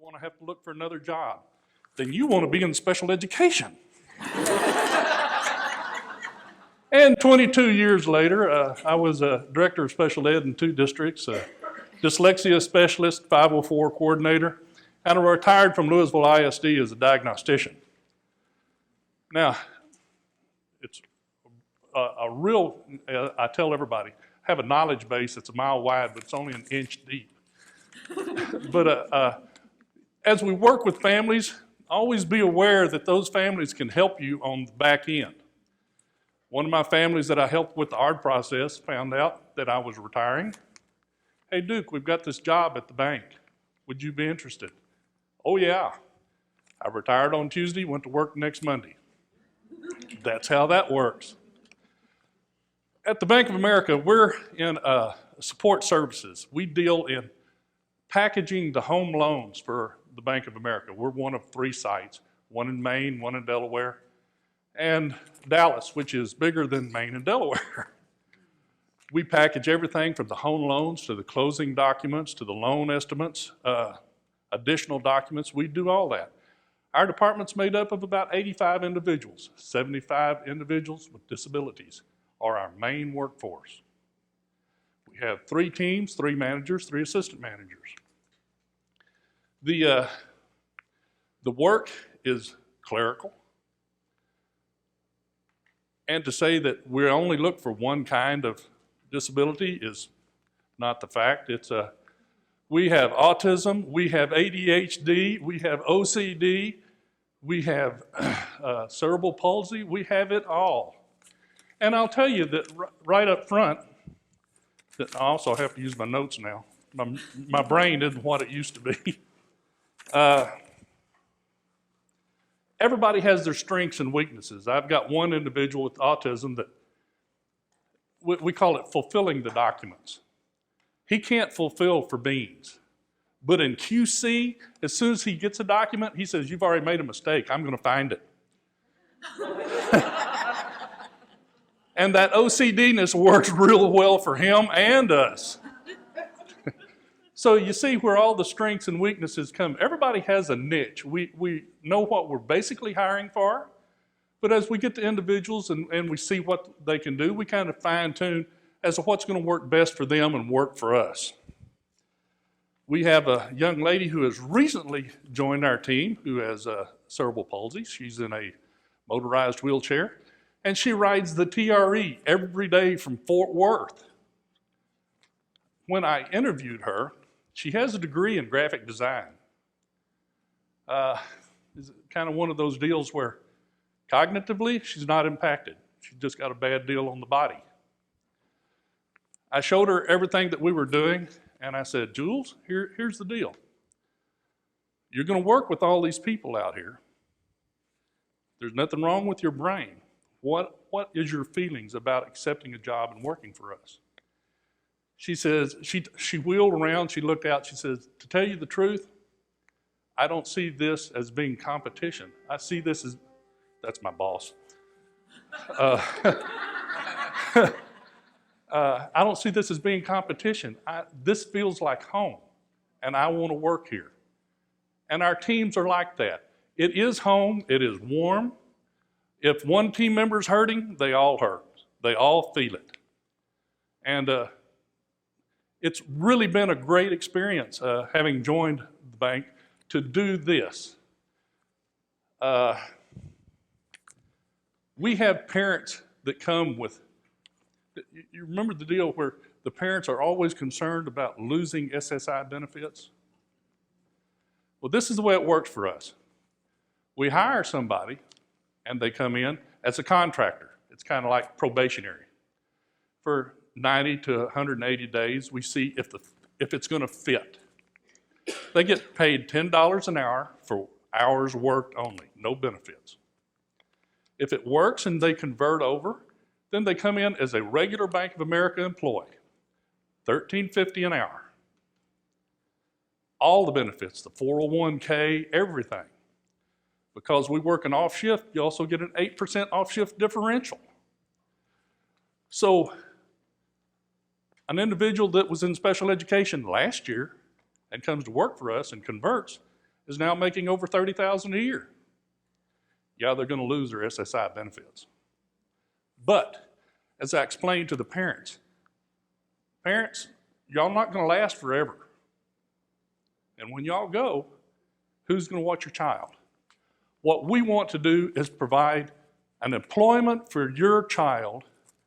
want to have to look for another job, then you want to be in special education. And 22 years later, I was a director of special ed in 2 districts, a dyslexia specialist, 504 coordinator, and I retired from Louisville ISD as a diagnostician. Now, it's a real, I tell everybody, have a knowledge base that's a mile wide, but it's only an inch deep. But as we work with families, always be aware that those families can help you on the back end. One of my families that I helped with the ARD process found out that I was retiring. Hey, Duke, we've got this job at the bank. Would you be interested? Oh, yeah. I retired on Tuesday, went to work next Monday. That's how that works. At the Bank of America, we're in support services. We deal in packaging the home loans for the Bank of America. We're one of 3 sites, one in Maine, one in Delaware, and Dallas, which is bigger than Maine and Delaware. We package everything from the home loans to the closing documents to the loan estimates, additional documents. We do all that. Our department's made up of about 85 individuals. 75 individuals with disabilities are our main workforce. We have 3 teams, 3 managers, 3 assistant managers. The work is clerical. And to say that we only look for one kind of disability is not the fact. We have autism, we have ADHD, we have OCD, we have cerebral palsy, we have it all. And I'll tell you that right up front, that I also have to use my notes now. My brain isn't what it used to be. Everybody has their strengths and weaknesses. I've got one individual with autism that we call it fulfilling the documents. He can't fulfill for beans. But in QC, as soon as he gets a document, he says, "You've already made a mistake. I'm going to find it." And that OCD-ness works real well for him and us. So you see where all the strengths and weaknesses come. Everybody has a niche. We know what we're basically hiring for, but as we get to individuals and we see what they can do, we kind of fine-tune as to what's going to work best for them and work for us. We have a young lady who has recently joined our team who has cerebral palsy. She's in a motorized wheelchair, and she rides the TRE every day from Fort Worth. When I interviewed her, she has a degree in graphic design. It's kind of one of those deals where cognitively she's not impacted. She's just got a bad deal on the body. I showed her everything that we were doing, and I said, "Jules, here's the deal. You're going to work with all these people out here. There's nothing wrong with your brain. What is your feelings about accepting a job and working for us?" She says, she wheeled around, she looked out, she says, "To tell you the truth, I don't see this as being competition. I see this as," that's my boss. "I don't see this as being competition. This feels like home, and I want to work here." And our teams are like that. It is home, it is warm. If one team member's hurting, they all hurt. They all feel it. And it's really been a great experience having joined the bank to do this. We have parents that come with, you remember the deal where the parents are always concerned about losing SSI benefits? Well, this is the way it works for us. We hire somebody and they come in as a contractor. It's kind of like probationary. For 90 to 180 days, we see if it's going to fit. They get paid $10 an hour for hours worked only, no benefits. If it works and they convert over, then they come in as a regular Bank of America employee, $13.50 an hour. All the benefits, the 401k, everything. Because we work an off shift, you also get an 8% off shift differential. So an individual that was in special education last year and comes to work for us and converts is now making over $30,000 a year. Yeah, they're going to lose their SSI benefits. But, as I explained to the parents, y'all not going to last forever. And when y'all go, who's going to watch your child? What we want to do is provide an employment for your child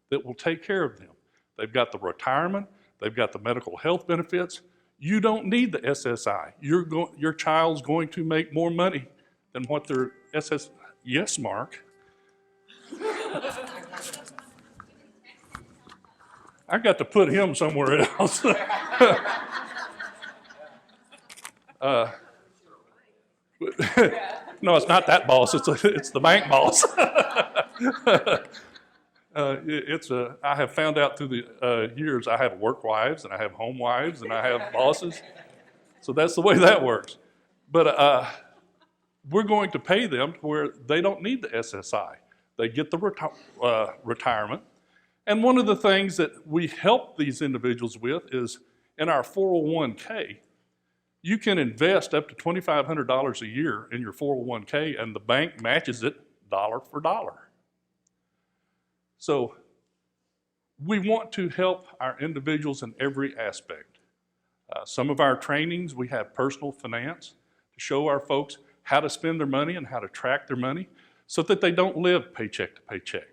that will take care of them. They've got the retirement, they've got the medical health benefits. You don't need the SSI. Your child's going to make more money than what their SSI. Yes, Mark. I got to put him somewhere else. No, it's not that boss. It's the bank boss. I have found out through the years I have work wives and I have home wives and I have bosses. So that's the way that works. But we're going to pay them to where they don't need the SSI. They get the retirement. And one of the things that we help these individuals with is in our 401k, you can invest up to $2,500 a year in your 401k and the bank matches it dollar for dollar. So we want to help our individuals in every aspect. Some of our trainings, we have personal finance to show our folks how to spend their money and how to track their money so that they don't live paycheck to paycheck.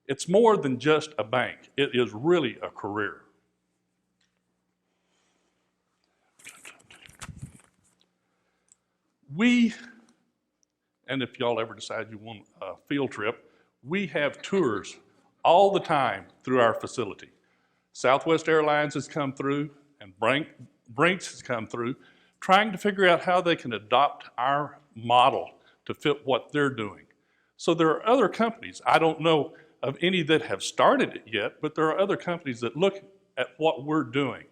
It's more than just a bank. It is really a career. And if y'all ever decide you want a field trip, we have tours all the time through our facility. Southwest Airlines has come through and Brinks has come through trying to figure out how they can adopt our model to fit what they're doing. So there are other companies, I don't know of any that have started it yet, but there are other companies that look at what we're doing.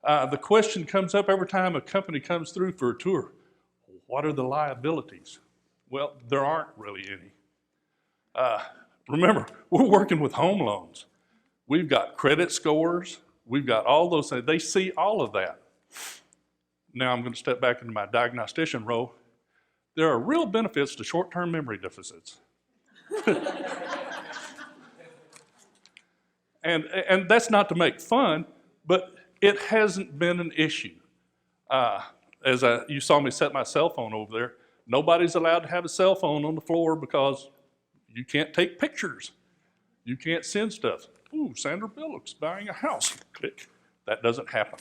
The question comes up every time a company comes through for a tour, what are the liabilities? Well, there aren't really any. Remember, we're working with home loans. We've got credit scores. We've got all those things. They see all of that. Now I'm going to step back into my diagnostician role. There are real benefits to short-term memory deficits. And that's not to make fun, but it hasn't been an issue. You saw me set my cell phone over there. Nobody's allowed to have a cell phone on the floor because you can't take pictures. You can't send stuff. Ooh, Sandra Billups buying a house. Click. That doesn't happen.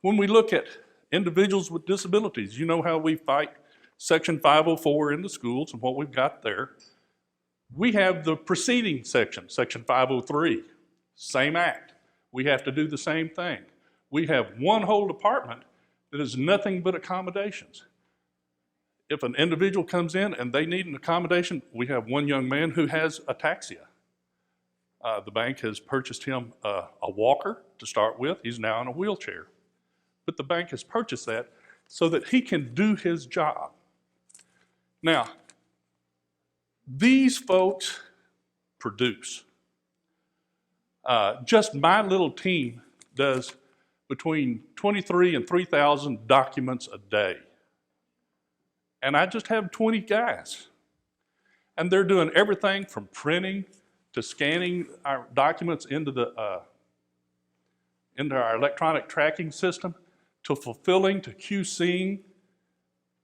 When we look at individuals with disabilities, you know how we fight Section 504 in the schools and what we've got there. We have the preceding section, Section 503, same act. We have to do the same thing. We have one whole department that is nothing but accommodations. If an individual comes in and they need an accommodation, we have one young man who has ataxia. The bank has purchased him a walker to start with. He's now in a wheelchair. But the bank has purchased that so that he can do his job. Now, these folks produce. Just my little team does between 23 and 3,000 documents a day. And I just have 20 guys. And they're doing everything from printing to scanning our documents into our electronic tracking system, to fulfilling, to QCing,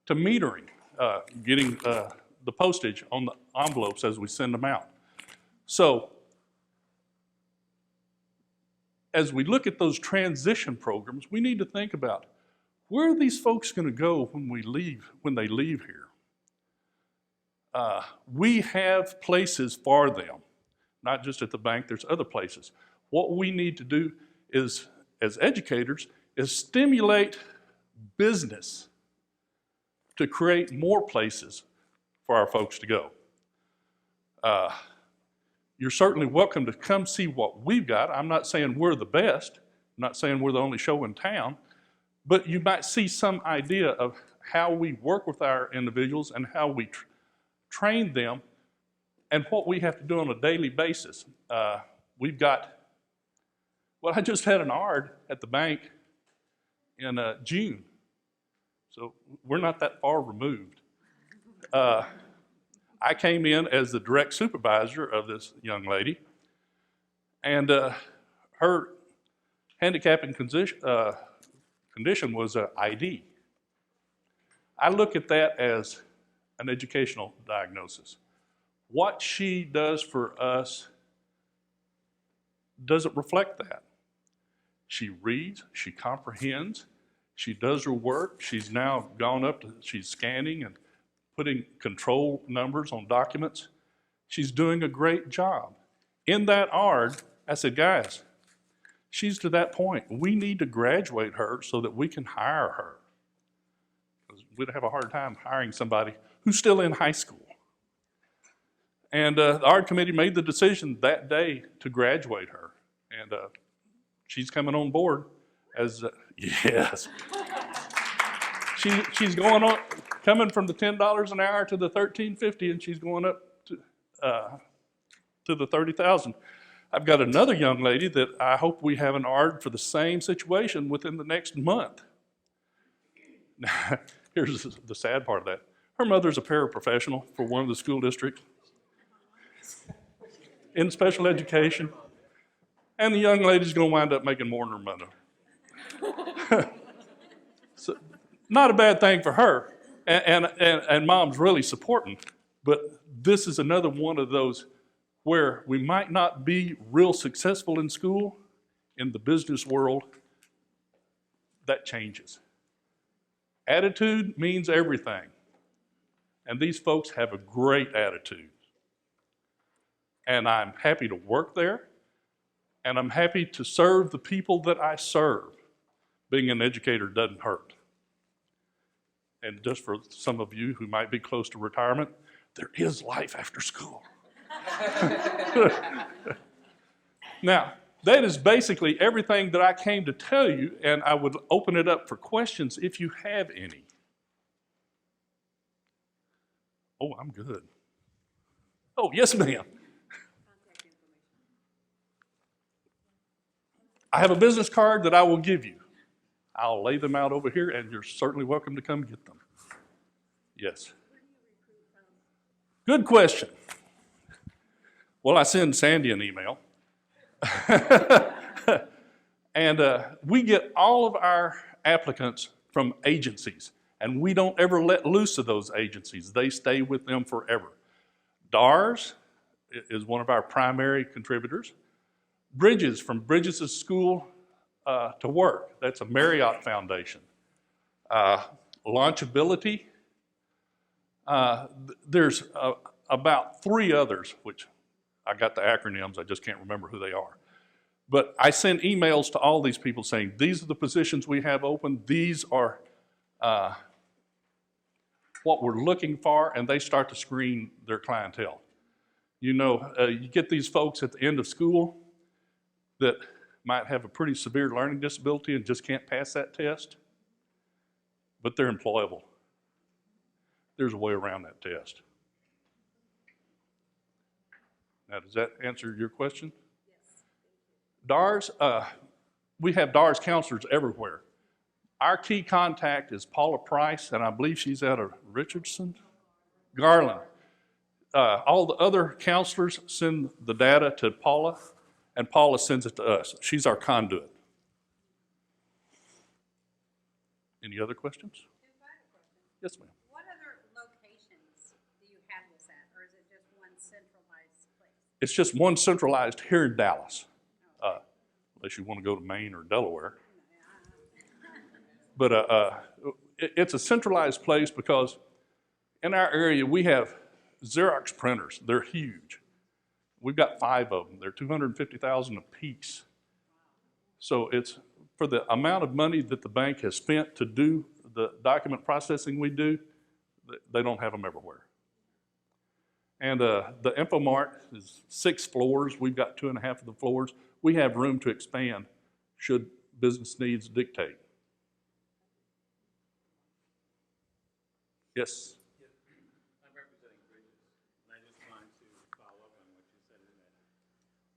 to metering, getting the postage on the envelopes as we send them out. So, as we look at those transition programs, we need to think about where are these folks going to go when they leave here? We have places for them, not just at the bank, there's other places. What we need to do is, as educators, is stimulate business to create more places for our folks to go. You're certainly welcome to come see what we've got. I'm not saying we're the best. I'm not saying we're the only show in town. But you might see some idea of how we work with our individuals and how we train them and what we have to do on a daily basis. I just had an ARD at the bank in June. So we're not that far removed. I came in as the direct supervisor of this young lady, and her handicapping condition was ID. I look at that as an educational diagnosis. What she does for us doesn't reflect that. She reads, she comprehends, she does her work. She's now gone up to, she's scanning and putting control numbers on documents. She's doing a great job. In that ARD, I said, guys, she's to that point. We need to graduate her so that we can hire her. We'd have a hard time hiring somebody who's still in high school. And the ARD committee made the decision that day to graduate her. And she's coming on board as, yes. She's going on, coming from the $10 an hour to the $13.50, and she's going up to the $30,000. I've got another young lady that I hope we have an ARD for the same situation within the next month. Here's the sad part of that. Her mother's a paraprofessional for one of the school districts in special education, and the young lady's going to wind up making more than her mother. So, not a bad thing for her, and mom's really supporting, but this is another one of those where we might not be real successful in school, in the business world, that changes. Attitude means everything, and these folks have a great attitude. And I'm happy to work there, and I'm happy to serve the people that I serve. Being an educator doesn't hurt. And just for some of you who might be close to retirement, there is life after school. Now, that is basically everything that I came to tell you, and I would open it up for questions if you have any. Oh, I'm good. Oh, yes, ma'am. I have a business card that I will give you. I'll lay them out over here, and you're certainly welcome to come get them. Yes. Good question. Well, I send Sandy an email. And we get all of our applicants from agencies, and we don't ever let loose of those agencies. They stay with them forever. DARS is one of our primary contributors. Bridges, from Bridges' School to Work, that's a Marriott Foundation. Launchability, there's about 3 others, which I got the acronyms, I just can't remember who they are. But I send emails to all these people saying, these are the positions we have open, these are what we're looking for, and they start to screen their clientele. You know, you get these folks at the end of school that might have a pretty severe learning disability and just can't pass that test, but they're employable. There's a way around that test. Now, does that answer your question? Yes. DARS, we have DARS counselors everywhere. Our key contact is Paula Price, and I believe she's out of Richardson? Garland. All the other counselors send the data to Paula, and Paula sends it to us. She's our conduit. Any other questions? Yes, ma'am. What other locations do you have this at, or is it just one centralized place? It's just one centralized here in Dallas, unless you want to go to Maine or Delaware. But it's a centralized place because in our area we have Xerox printers. They're huge. We've got 5 of them. They're $250,000 a piece. So it's for the amount of money that the bank has spent to do the document processing we do, they don't have them everywhere. And the InfoMart is 6 floors. We've got 2.5 of the floors. We have room to expand should business needs dictate. Yes? Yeah. I'm representing Bridges, and I just wanted to follow up on what you said in that.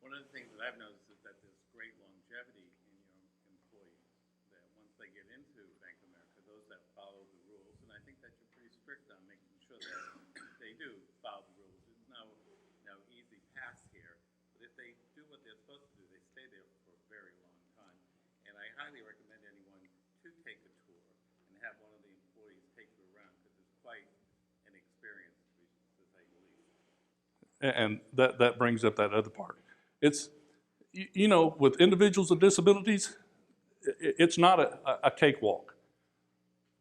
One of the things that I've noticed is that there's great longevity in your employees. That once they get into Bank of America, those that follow the rules, and I think that you're pretty strict on making sure that they do follow the rules. There's no easy pass here, but if they do what they're supposed to do, they stay there for a very long time. And I highly recommend anyone to take a tour and have one of the employees take you around, because it's quite an experience, to say the least. And that brings up that other part. It's, you know, with individuals with disabilities, it's not a cakewalk.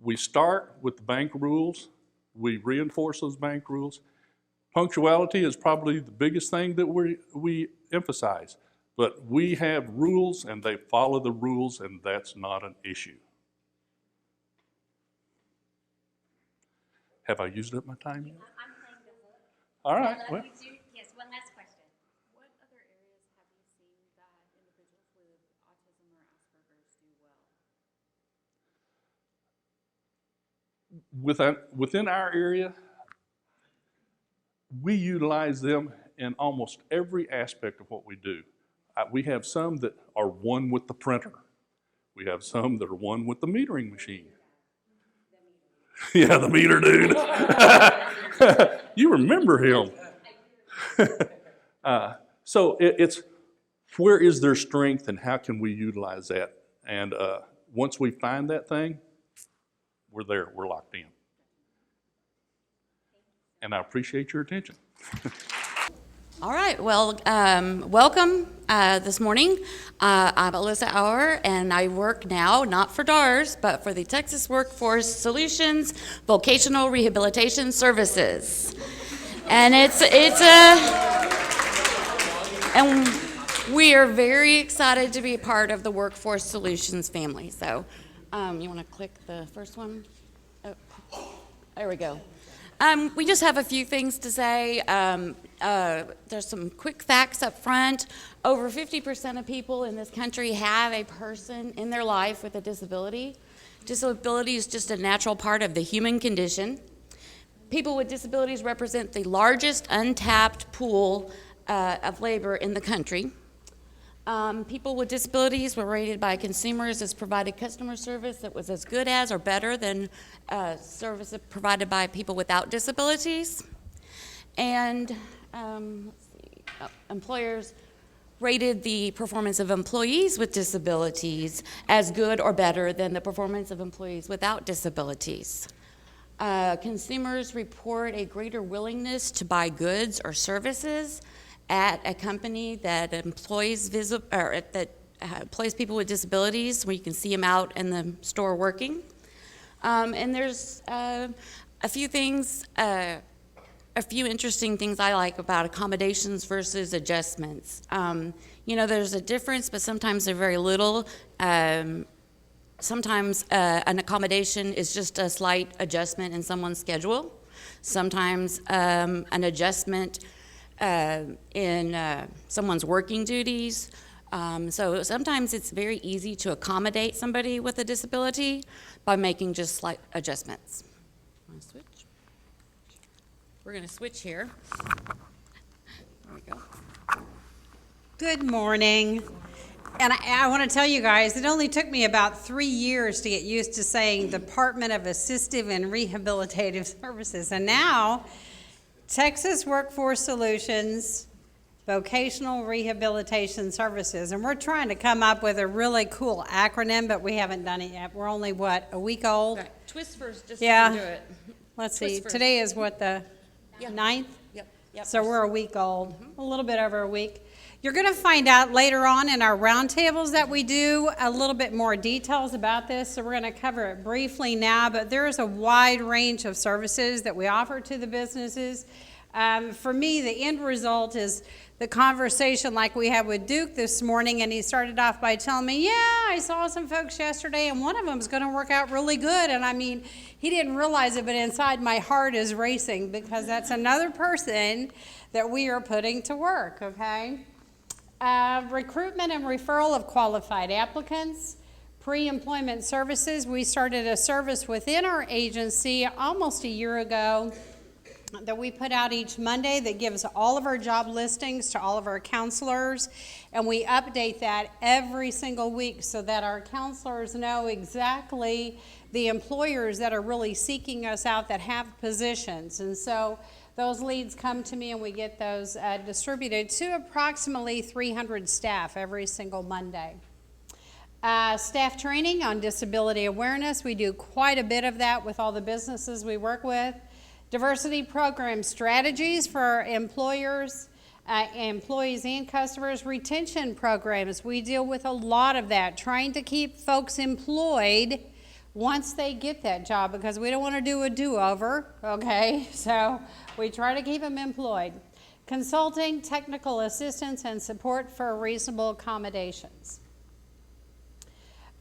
We start with the bank rules. We reinforce those bank rules. Punctuality is probably the biggest thing that we emphasize. But we have rules, and they follow the rules, and that's not an issue. Have I used up my time yet? I'm playing the hook. All right. I Well, love you too. Yes, one last question. What other areas have you seen that individuals with autism or Asperger's do well? within our area, we utilize them in almost every aspect of what we do. We have some that are one with the printer. We have some that are one with the metering machine. Yeah, the meter dude. You remember him. So it's where is their strength and how can we utilize that? And once we find that thing, we're there, we're locked in. And I appreciate your attention. All right, well, welcome this morning. I'm Alyssa Auer, and I work now, not for DARS, but for the Texas Workforce Solutions Vocational Rehabilitation Services. And and we are very excited to be a part of the Workforce Solutions family. So you want to click the first one? Oh, there we go. We just have a few things to say. There's some quick facts up front. Over 50% of people in this country have a person in their life with a disability. Disability is just a natural part of the human condition. People with disabilities represent the largest untapped pool of labor in the country. People with disabilities were rated by consumers as provided customer service that was as good as or better than service provided by people without disabilities. And employers rated the performance of employees with disabilities as good or better than the performance of employees without disabilities. Consumers report a greater willingness to buy goods or services at a company that employs people with disabilities, where you can see them out in the store working. And there's a few things, a few interesting things I like about accommodations versus adjustments. You know, there's a difference, but sometimes they're very little. Sometimes an accommodation is just a slight adjustment in someone's schedule. Sometimes an adjustment in someone's working duties. So sometimes it's very easy to accommodate somebody with a disability by making just slight adjustments. Want to switch? We're going to switch here. There we go. Good morning. And I want to tell you guys, it only took me about 3 years to get used to saying Department of Assistive and Rehabilitative Services. And now, Texas Workforce Solutions Vocational Rehabilitation Services. And we're trying to come up with a really cool acronym, but we haven't done it yet. We're only, what, a week old? Right. Twist first, just Yeah. to do it. Let's Twist see, first. today is what, the 9th? Yep. So we're a week old, a little bit over a week. You're going to find out later on in our roundtables that we do a little bit more details about this, so we're going to cover it briefly now, but there is a wide range of services that we offer to the businesses. For me, the end result is the conversation like we had with Duke this morning, and he started off by telling me, yeah, I saw some folks yesterday, and one of them is going to work out really good. And I mean, he didn't realize it, but inside my heart is racing, because that's another person that we are putting to work, okay? Recruitment and referral of qualified applicants. Pre-employment services. We started a service within our agency almost a year ago that we put out each Monday that gives all of our job listings to all of our counselors, and we update that every single week so that our counselors know exactly the employers that are really seeking us out that have positions. And so those leads come to me and we get those distributed to approximately 300 staff every single Monday. Staff training on disability awareness, we do quite a bit of that with all the businesses we work with. Diversity program strategies for employers, employees and customers. Retention programs, we deal with a lot of that, trying to keep folks employed once they get that job, because we don't want to do a do-over, okay? So we try to keep them employed. Consulting, technical assistance, and support for reasonable accommodations.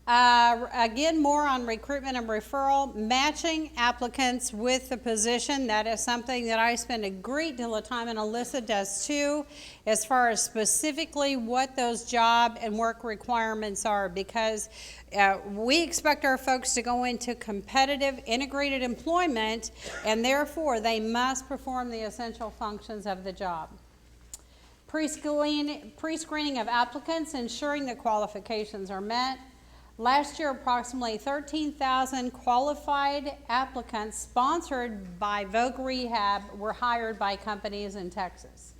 Again, more on recruitment and referral, matching applicants with the position. That is something that I spend a great deal of time, and Alyssa does too, as far as specifically what those job and work requirements are, because we expect our folks to go into competitive integrated employment, and therefore they must perform the essential functions of the job. Pre-screening of applicants, ensuring the qualifications are met. Last year, approximately 13,000 qualified applicants sponsored by Vogue Rehab were hired by companies in Texas.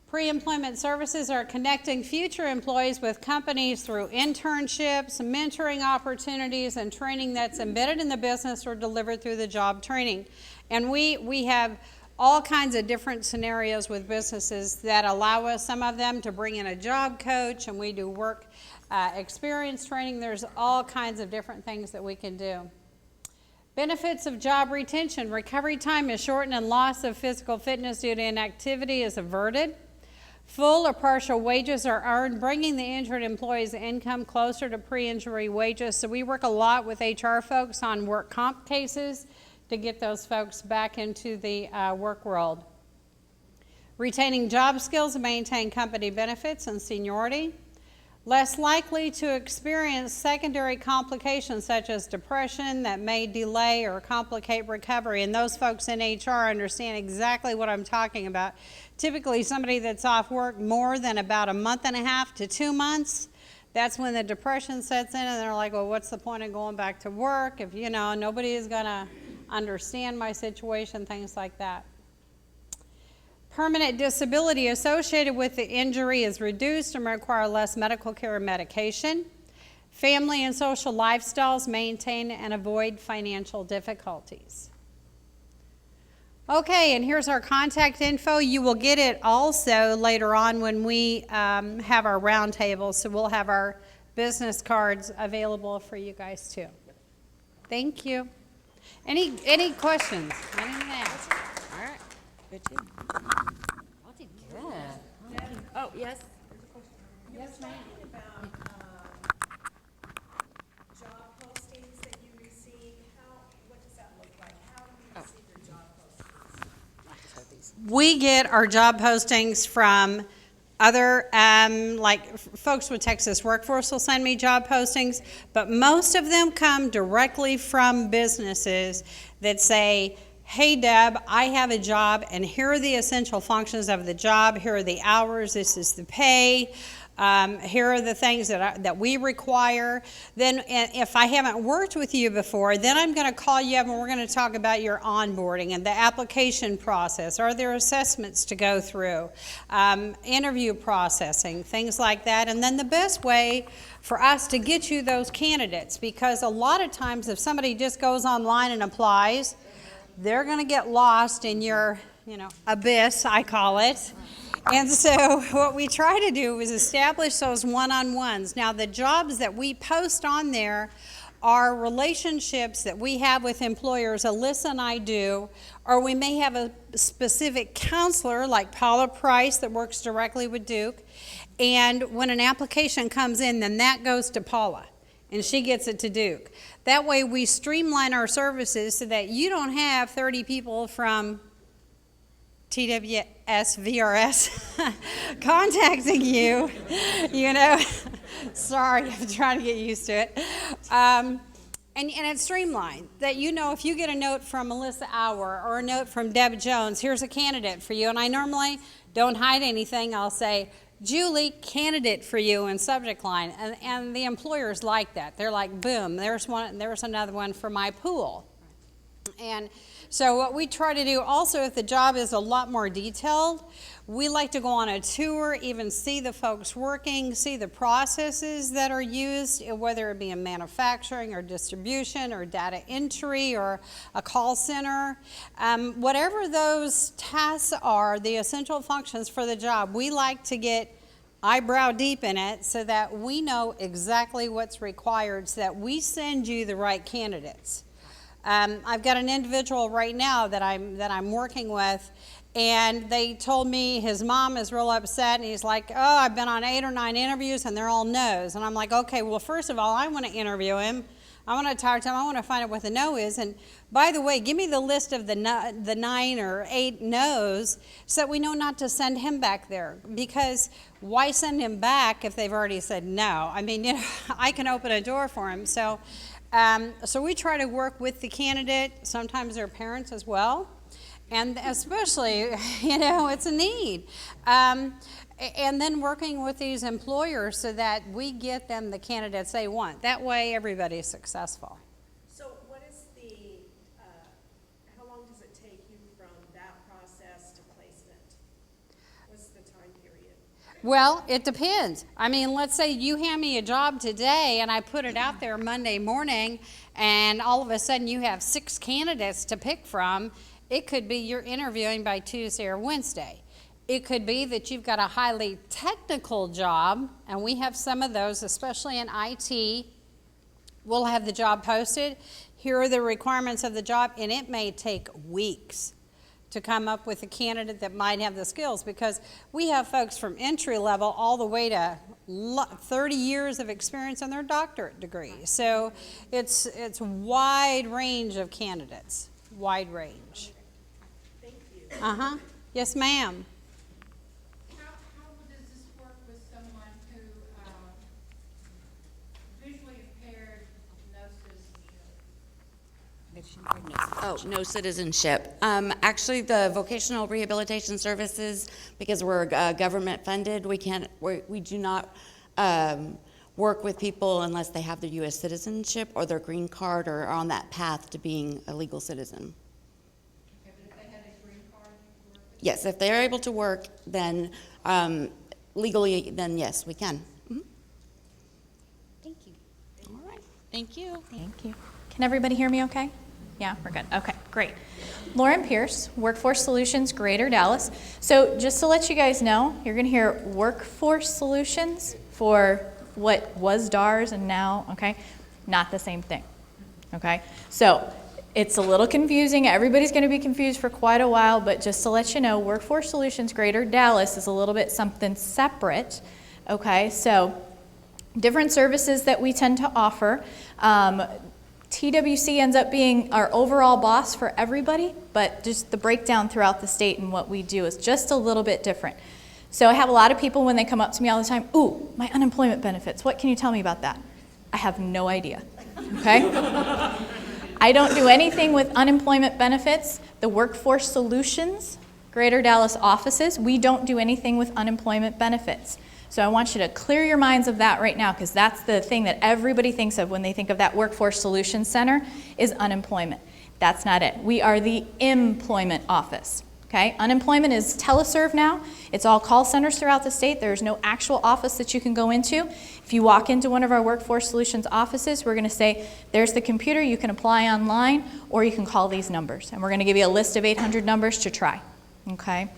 Pre-employment services are connecting future employees with companies through internships, mentoring opportunities, and training that's embedded in the business or delivered through the job training. And we have all kinds of different scenarios with businesses that allow us, some of them, to bring in a job coach, and we do work experience training. There's all kinds of different things that we can do. Benefits of job retention. Recovery time is shortened and loss of physical fitness due to inactivity is averted. Full or partial wages are earned, bringing the injured employee's income closer to pre-injury wages. So we work a lot with HR folks on work comp cases to get those folks back into the work world. Retaining job skills and maintain company benefits and seniority. Less likely to experience secondary complications such as depression that may delay or complicate recovery. And those folks in HR understand exactly what I'm talking about. Typically, somebody that's off work more than about a month and a half to 2 months, that's when the depression sets in, and they're like, well, what's the point of going back to work if, nobody is going to understand my situation, things like that. Permanent disability associated with the injury is reduced and require less medical care and medication. Family and social lifestyles maintain and avoid financial difficulties. Okay, and here's our contact info. You will get it also later on when we have our roundtable, so we'll have our business cards available for you guys too. Thank you. Any questions? Anything to ask? All right. Good too. Y'all did good. Oh, yes. Yes, ma'am. About job postings that you receive, what does that look like? How do you receive your job postings? We get our job postings from other, like folks with Texas Workforce will send me job postings, but most of them come directly from businesses that say, hey Deb, I have a job and here are the essential functions of the job, here are the hours, this is the pay, here are the things that we require. Then if I haven't worked with you before, then I'm going to call you up and we're going to talk about your onboarding and the application process. Are there assessments to go through? Interview processing, things like that. And then the best way for us to get you those candidates, because a lot of times if somebody just goes online and applies, they're going to get lost in your, abyss, I call it. And so what we try to do is establish those one-on-ones. Now, the jobs that we post on there are relationships that we have with employers, Alyssa and I do, or we may have a specific counselor like Paula Price that works directly with Duke. And when an application comes in, then that goes to Paula, and she gets it to Duke. That way we streamline our services so that you don't have 30 people from TWS VRS contacting you, Sorry, I'm trying to get used to it. And And it's streamlined, that you know if you get a note from Melissa Auer or a note from Deb Jones, here's a candidate for you. And I normally don't hide anything. I'll say, Julie, candidate for you in subject line. And the employers like that. They're like, boom, there's another one for my pool. And so what we try to do also, if the job is a lot more detailed, we like to go on a tour, even see the folks working, see the processes that are used, whether it be in manufacturing or distribution or data entry or a call center. Whatever those tasks are, the essential functions for the job, we like to get eyebrow deep in it so that we know exactly what's required so that we send you the right candidates. I've got an individual right now that I'm working with, and they told me his mom is real upset, and he's like, oh, I've been on 8 or 9 interviews, and they're all no's. And I'm like, okay, well, first of all, I want to interview him. I want to talk to him. I want to find out what the no is. And by the way, give me the list of the 9 or 8 no's so that we know not to send him back there. Because why send him back if they've already said no? I mean, you know, I can open a door for him. So we try to work with the candidate, sometimes their parents as well, and especially, you know, it's a need. And then working with these employers so that we get them the candidates they want. That way, everybody's successful. So what is how long does it take you from that process to placement? What's the time period? Well, it depends. I mean, let's say you hand me a job today and I put it out there Monday morning and all of a sudden you have 6 candidates to pick from. It could be you're interviewing by Tuesday or Wednesday. It could be that you've got a highly technical job, and we have some of those, especially in IT. We'll have the job posted. Here are the requirements of the job, and it may take weeks to come up with a candidate that might have the skills, because we have folks from entry level all the way to 30 years of experience and their doctorate degree. So it's a wide range of candidates, wide range. Thank you. Yes, ma'am. How does this work with someone who, visually impaired, no citizenship? Oh, no citizenship. Actually, the vocational rehabilitation services, because we're government funded, we do not work with people unless they have their U.S. citizenship or their green card or are on that path to being a legal citizen. Okay, but if they had a green card, you could work with Yes, if they're able to work, then legally, then yes, we can. Mhm. Thank you. All right, thank you. Thank you. Can everybody hear me okay? Yeah, we're good. Okay, great. Lauren Pierce, Workforce Solutions, Greater Dallas. So just to let you guys know, you're going to hear Workforce Solutions for what was DARS and now, okay, not the same thing, okay? So it's a little confusing. Everybody's going to be confused for quite a while, but just to let you know, Workforce Solutions, Greater Dallas is a little bit something separate, okay? So different services that we tend to offer. TWC ends up being our overall boss for everybody, but just the breakdown throughout the state and what we do is just a little bit different. So I have a lot of people when they come up to me all the time, ooh, my unemployment benefits, what can you tell me about that? I have no idea, okay? I don't do anything with unemployment benefits. The Workforce Solutions, Greater Dallas offices, we don't do anything with unemployment benefits. So I want you to clear your minds of that right now, because that's the thing that everybody thinks of when they think of that Workforce Solutions Center is unemployment. That's not it. We are the employment office. Okay? Unemployment is teleserve now. It's all call centers throughout the state. There's no actual office that you can go into. If you walk into one of our Workforce Solutions offices, we're going to say, there's the computer, you can apply online, or you can call these numbers. And we're going to give you a list of 800 numbers to try. Okay?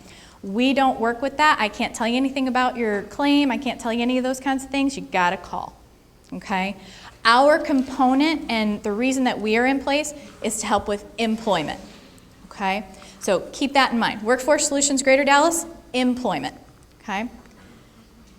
We don't work with that. I can't tell you anything about your claim. I can't tell you any of those kinds of things. You got to call. Okay? Our component and the reason that we are in place is to help with employment. Okay? So keep that in mind. Workforce Solutions Greater Dallas, employment. Okay?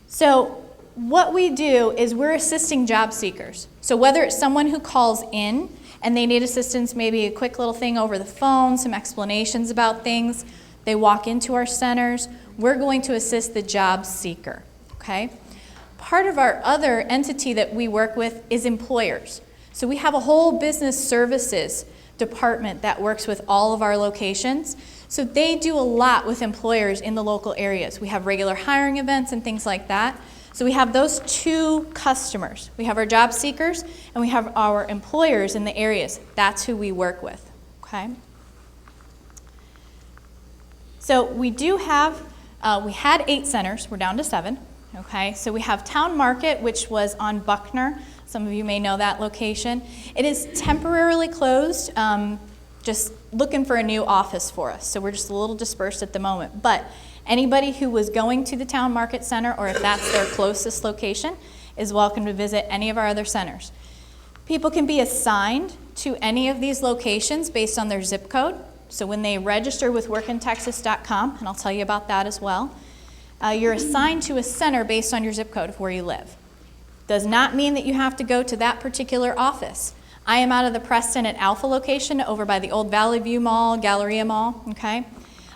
So what we do is we're assisting job seekers. So whether it's someone who calls in and they need assistance, maybe a quick little thing over the phone, some explanations about things, they walk into our centers, we're going to assist the job seeker. Okay? Part of our other entity that we work with is employers. So we have a whole business services department that works with all of our locations. So they do a lot with employers in the local areas. We have regular hiring events and things like that. So we have those two customers. We have our job seekers and we have our employers in the areas. That's who we work with, okay? So we do have, we had 8 centers, we're down to 7, okay? So we have Town Market, which was on Buckner. Some of you may know that location. It is temporarily closed, just looking for a new office for us. So we're just a little dispersed at the moment. But anybody who was going to the Town Market Center, or if that's their closest location, is welcome to visit any of our other centers. People can be assigned to any of these locations based on their zip code. So when they register with workintexas.com, and I'll tell you about that as well, you're assigned to a center based on your zip code of where you live. Does not mean that you have to go to that particular office. I am out of the Preston at Alpha location over by the old Valley View Mall, Galleria Mall, okay?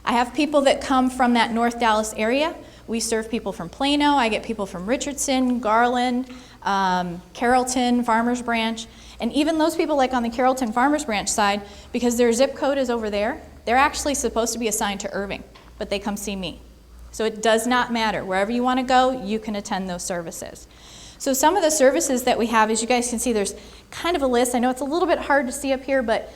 I have people that come from that North Dallas area. We serve people from Plano. I get people from Richardson, Garland, Carrollton, Farmers Branch. And even those people like on the Carrollton Farmers Branch side, because their zip code is over there, they're actually supposed to be assigned to Irving, but they come see me. So it does not matter. Wherever you want to go, you can attend those services. So some of the services that we have, as you guys can see, there's kind of a list. I know it's a little bit hard to see up here, but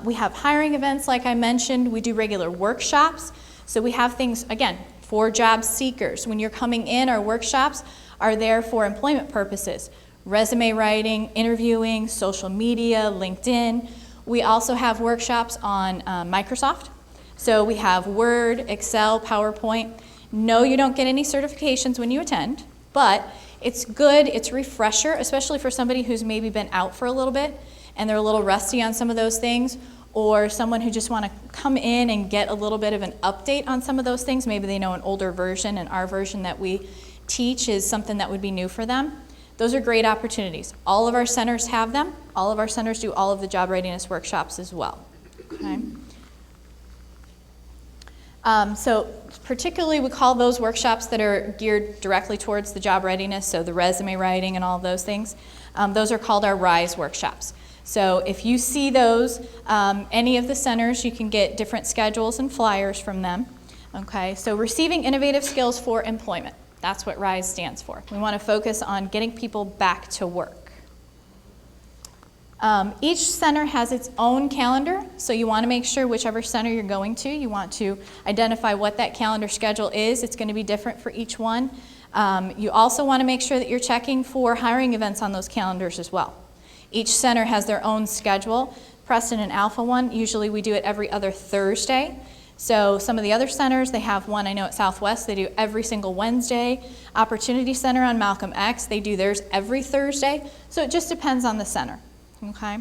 we have hiring events like I mentioned. We do regular workshops. So we have things, again, for job seekers. When you're coming in, our workshops are there for employment purposes. Resume writing, interviewing, social media, LinkedIn. We also have workshops on Microsoft. So we have Word, Excel, PowerPoint. No, you don't get any certifications when you attend, but it's good, it's a refresher, especially for somebody who's maybe been out for a little bit and they're a little rusty on some of those things, or someone who just want to come in and get a little bit of an update on some of those things. Maybe they know an older version and our version that we teach is something that would be new for them. Those are great opportunities. All of our centers have them. All of our centers do all of the job readiness workshops as well. Okay. So particularly we call those workshops that are geared directly towards the job readiness, so the resume writing and all of those things. Those are called our RISE workshops. So if you see those, any of the centers, you can get different schedules and flyers from them. Okay, so receiving innovative skills for employment. That's what RISE stands for. We want to focus on getting people back to work. Each center has its own calendar, so you want to make sure whichever center you're going to, you want to identify what that calendar schedule is. It's going to be different for each one. You also want to make sure that you're checking for hiring events on those calendars as well. Each center has their own schedule. Preston and Alpha one, usually we do it every other Thursday. So some of the other centers, they have one, I know at Southwest, they do every single Wednesday. Opportunity Center on Malcolm X, they do theirs every Thursday. So it just depends on the center. Okay.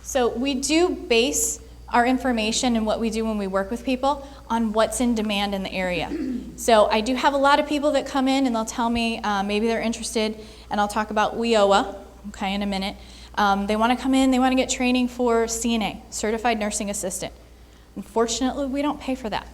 So we do base our information and what we do when we work with people on what's in demand in the area. So I do have a lot of people that come in and they'll tell me maybe they're interested, and I'll talk about WIOA, okay, in a minute. They want to come in, they want to get training for CNA, Certified Nursing Assistant. Unfortunately, we don't pay for that.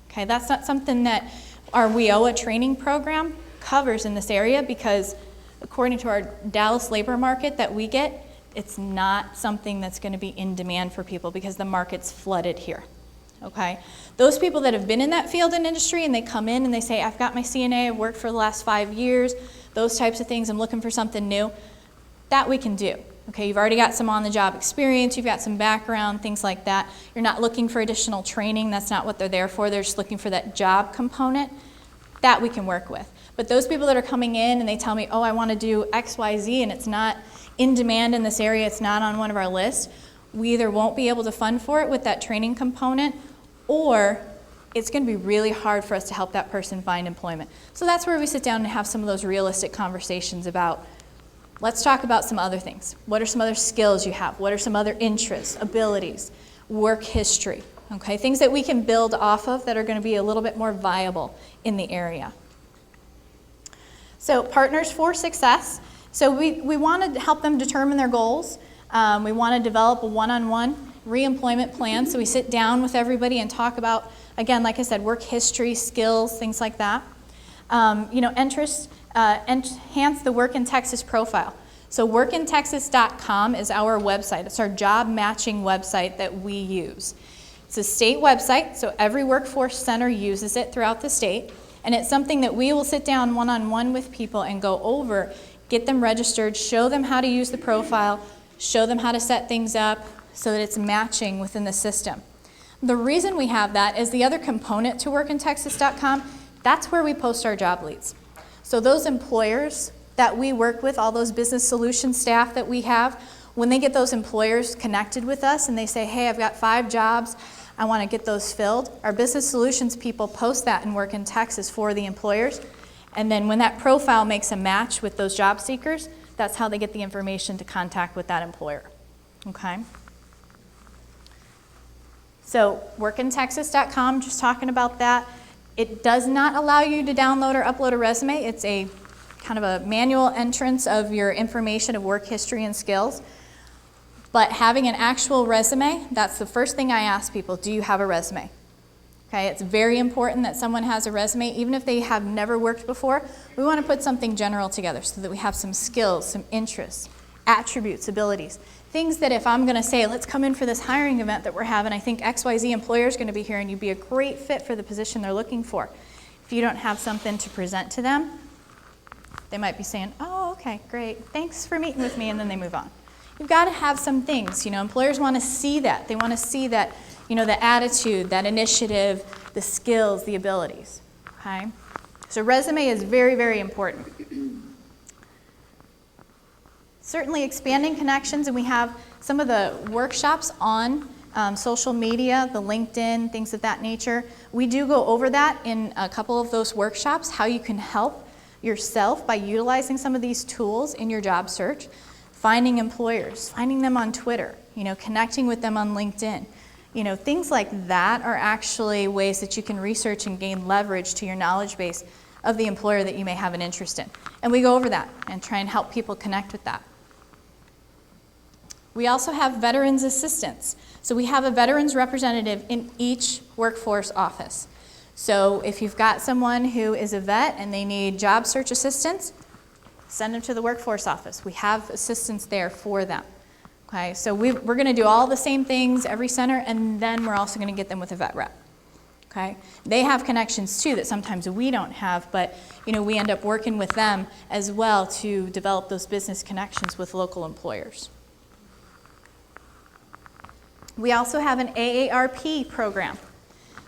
Okay, that's not something that our WIOA training program covers in this area because according to our Dallas labor market that we get, it's not something that's going to be in demand for people because the market's flooded here. Okay? Those people that have been in that field and industry and they come in and they say, I've got my CNA, I've worked for the last 5 years, those types of things, I'm looking for something new, that we can do. Okay, you've already got some on-the-job experience, you've got some background, things like that. You're not looking for additional training, that's not what they're there for, they're just looking for that job component. That we can work with. But those people that are coming in and they tell me, oh, I want to do X, Y, Z, and it's not in demand in this area, it's not on one of our lists, we either won't be able to fund for it with that training component, or it's going to be really hard for us to help that person find employment. So that's where we sit down and have some of those realistic conversations about, let's talk about some other things. What are some other skills you have? What are some other interests, abilities, work history? Okay, things that we can build off of that are going to be a little bit more viable in the area. So Partners for Success. So we want to help them determine their goals. We want to develop a one-on-one reemployment plan. So we sit down with everybody and talk about, again, like I said, work history, skills, things like that. Enhance the Work in Texas profile. So workintexas.com is our website. It's our job matching website that we use. It's a state website, so every workforce center uses it throughout the state, and it's something that we will sit down one-on-one with people and go over, get them registered, show them how to use the profile, show them how to set things up so that it's matching within the system. The reason we have that is the other component to workintexas.com, that's where we post our job leads. So those employers that we work with, all those business solutions staff that we have, when they get those employers connected with us and they say, hey, I've got 5 jobs, I want to get those filled, our business solutions people post that in Work in Texas for the employers. And then when that profile makes a match with those job seekers, that's how they get the information to contact with that employer. Okay? So workintexas.com, just talking about that. It does not allow you to download or upload a resume. It's a kind of a manual entrance of your information of work history and skills. But having an actual resume, that's the first thing I ask people, do you have a resume? Okay, it's very important that someone has a resume, even if they have never worked before. We want to put something general together so that we have some skills, some interests, attributes, abilities. Things that if I'm going to say, let's come in for this hiring event that we're having, I think XYZ employer is going to be here and you'd be a great fit for the position they're looking for. If you don't have something to present to them, they might be saying, oh, okay, great, thanks for meeting with me, and then they move on. You've got to have some things. Employers want to see that. They want to see that, the attitude, that initiative, the skills, the abilities. Okay? So resume is very, very important. Certainly expanding connections, and we have some of the workshops on social media, the LinkedIn, things of that nature. We do go over that in a couple of those workshops, how you can help yourself by utilizing some of these tools in your job search. Finding employers, finding them on Twitter, connecting with them on LinkedIn. Things like that are actually ways that you can research and gain leverage to your knowledge base of the employer that you may have an interest in. And we go over that and try and help people connect with that. We also have veterans assistants. So we have a veterans representative in each workforce office. So if you've got someone who is a vet and they need job search assistance, send them to the workforce office. We have assistants there for them. Okay, so we're going to do all the same things every center, and then we're also going to get them with a vet rep. Okay, they have connections too that sometimes we don't have, but we end up working with them as well to develop those business connections with local employers. We also have an AARP program.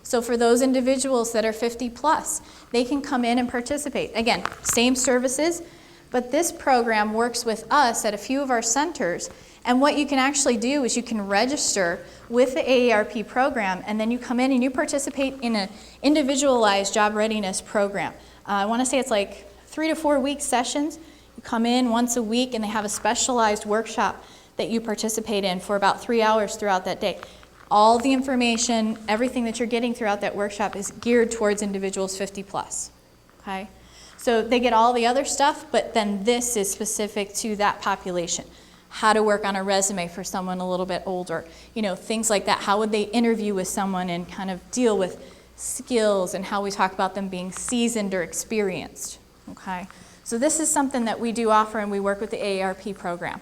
So for those individuals that are 50 plus, they can come in and participate. Again, same services, but this program works with us at a few of our centers, and what you can actually do is you can register with the AARP program, and then you come in and you participate in an individualized job readiness program. I want to say it's like 3 to 4 week sessions. You come in once a week, and they have a specialized workshop that you participate in for about 3 hours throughout that day. All the information, everything that you're getting throughout that workshop is geared towards individuals 50 plus. Okay? So they get all the other stuff, but then this is specific to that population. How to work on a resume for someone a little bit older, things like that. How would they interview with someone and kind of deal with skills, and how we talk about them being seasoned or experienced. Okay, so this is something that we do offer, and we work with the AARP program.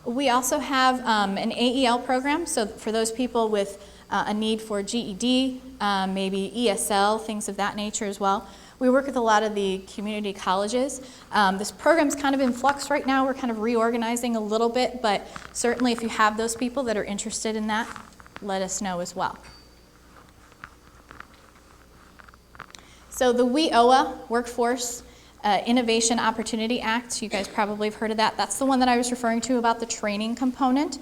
We also have an AEL program, so for those people with a need for GED, maybe ESL, things of that nature as well. We work with a lot of the community colleges. This program's kind of in flux right now. We're kind of reorganizing a little bit, but certainly if you have those people that are interested in that, let us know as well. So the WIOA, Workforce Innovation Opportunity Act, you guys probably have heard of that. That's the one that I was referring to about the training component.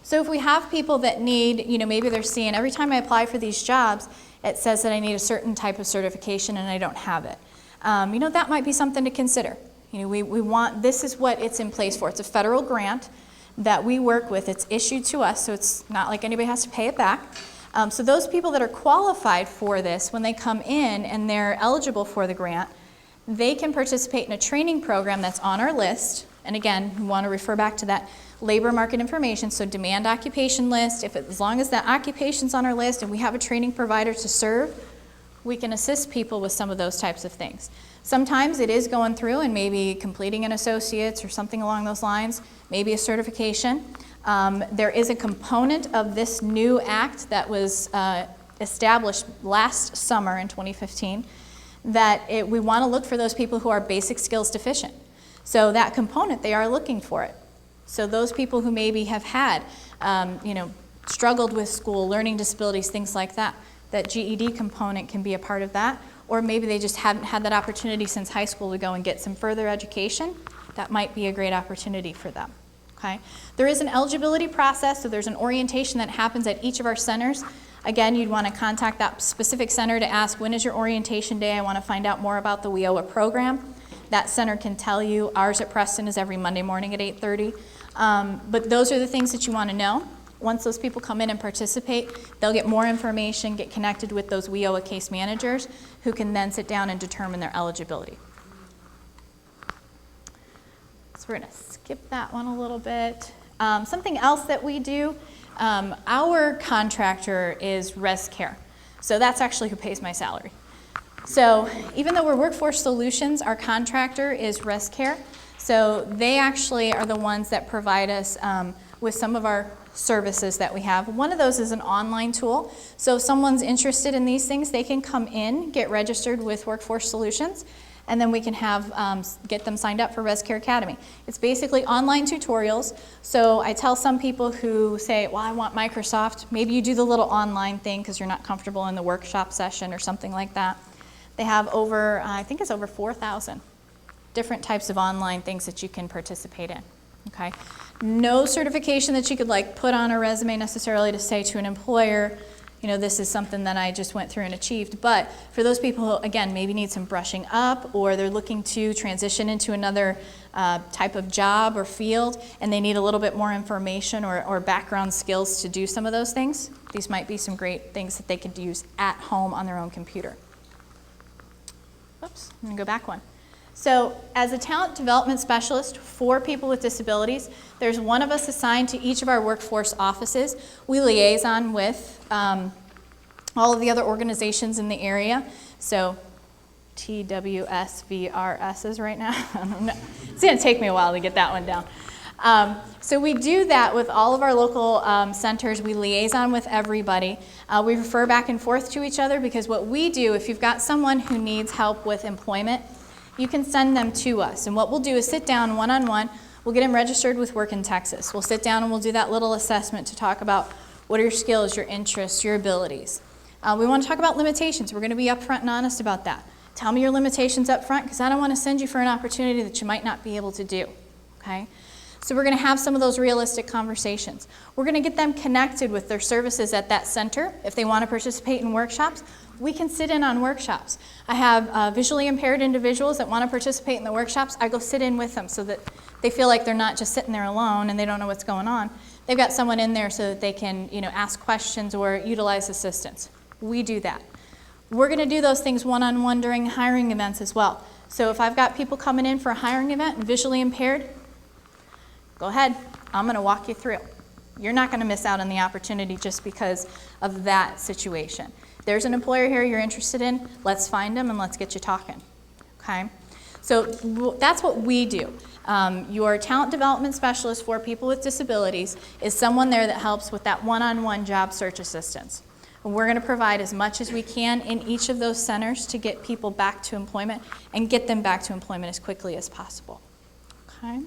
So if we have people that need, maybe they're seeing every time I apply for these jobs, it says that I need a certain type of certification and I don't have it. That might be something to consider. We want, this is what it's in place for. It's a federal grant that we work with. It's issued to us, so it's not like anybody has to pay it back. So those people that are qualified for this, when they come in and they're eligible for the grant, they can participate in a training program that's on our list. And again, we want to refer back to that labor market information, so demand occupation list. As long as that occupation's on our list and we have a training provider to serve, we can assist people with some of those types of things. Sometimes it is going through and maybe completing an associate's or something along those lines, maybe a certification. There is a component of this new act that was established last summer in 2015 that we want to look for those people who are basic skills deficient. So that component, they are looking for it. So those people who maybe have had, struggled with school, learning disabilities, things like that, that GED component can be a part of that. Or maybe they just haven't had that opportunity since high school to go and get some further education. That might be a great opportunity for them. Okay? There is an eligibility process, so there's an orientation that happens at each of our centers. Again, you'd want to contact that specific center to ask, when is your orientation day? I want to find out more about the WIOA program. That center can tell you. Ours at Preston is every Monday morning at 8:30. But those are the things that you want to know. Once those people come in and participate, they'll get more information, get connected with those WIOA case managers who can then sit down and determine their eligibility. So we're going to skip that one a little bit. Something else that we do, our contractor is ResCare. So that's actually who pays my salary. So even though we're Workforce Solutions, our contractor is ResCare. So they actually are the ones that provide us with some of our services that we have. One of those is an online tool. So if someone's interested in these things, they can come in, get registered with Workforce Solutions, and then we can have get them signed up for ResCare Academy. It's basically online tutorials. So I tell some people who say, well, I want Microsoft, maybe you do the little online thing because you're not comfortable in the workshop session or something like that. They have over, I think it's over 4,000 different types of online things that you can participate in. Okay? No certification that you could put on a resume necessarily to say to an employer, this is something that I just went through and achieved. But for those people who, again, maybe need some brushing up, or they're looking to transition into another type of job or field, and they need a little bit more information or background skills to do some of those things, these might be some great things that they could use at home on their own computer. Oops, I'm going to go back one. So as a talent development specialist for people with disabilities, there's one of us assigned to each of our workforce offices. We liaison with all of the other organizations in the area. So TWSVRSs right now. I don't know. It's going to take me a while to get that one down. So we do that with all of our local centers. We liaison with everybody. We refer back and forth to each other because what we do, if you've got someone who needs help with employment, you can send them to us. And what we'll do is sit down one-on-one. We'll get them registered with Work in Texas. We'll sit down and we'll do that little assessment to talk about what are your skills, your interests, your abilities. We want to talk about limitations. We're going to be upfront and honest about that. Tell me your limitations up front because I don't want to send you for an opportunity that you might not be able to do. Okay? So we're going to have some of those realistic conversations. We're going to get them connected with their services at that center. If they want to participate in workshops, we can sit in on workshops. I have visually impaired individuals that want to participate in the workshops. I go sit in with them so that they feel like they're not just sitting there alone and they don't know what's going on. They've got someone in there so that they can, ask questions or utilize assistance. We do that. We're going to do those things one-on-one during hiring events as well. So if I've got people coming in for a hiring event and visually impaired, go ahead. I'm going to walk you through. You're not going to miss out on the opportunity just because of that situation. There's an employer here you're interested in, let's find them and let's get you talking. Okay? So that's what we do. Your talent development specialist for people with disabilities is someone there that helps with that one-on-one job search assistance. And we're going to provide as much as we can in each of those centers to get people back to employment and get them back to employment as quickly as possible. Okay?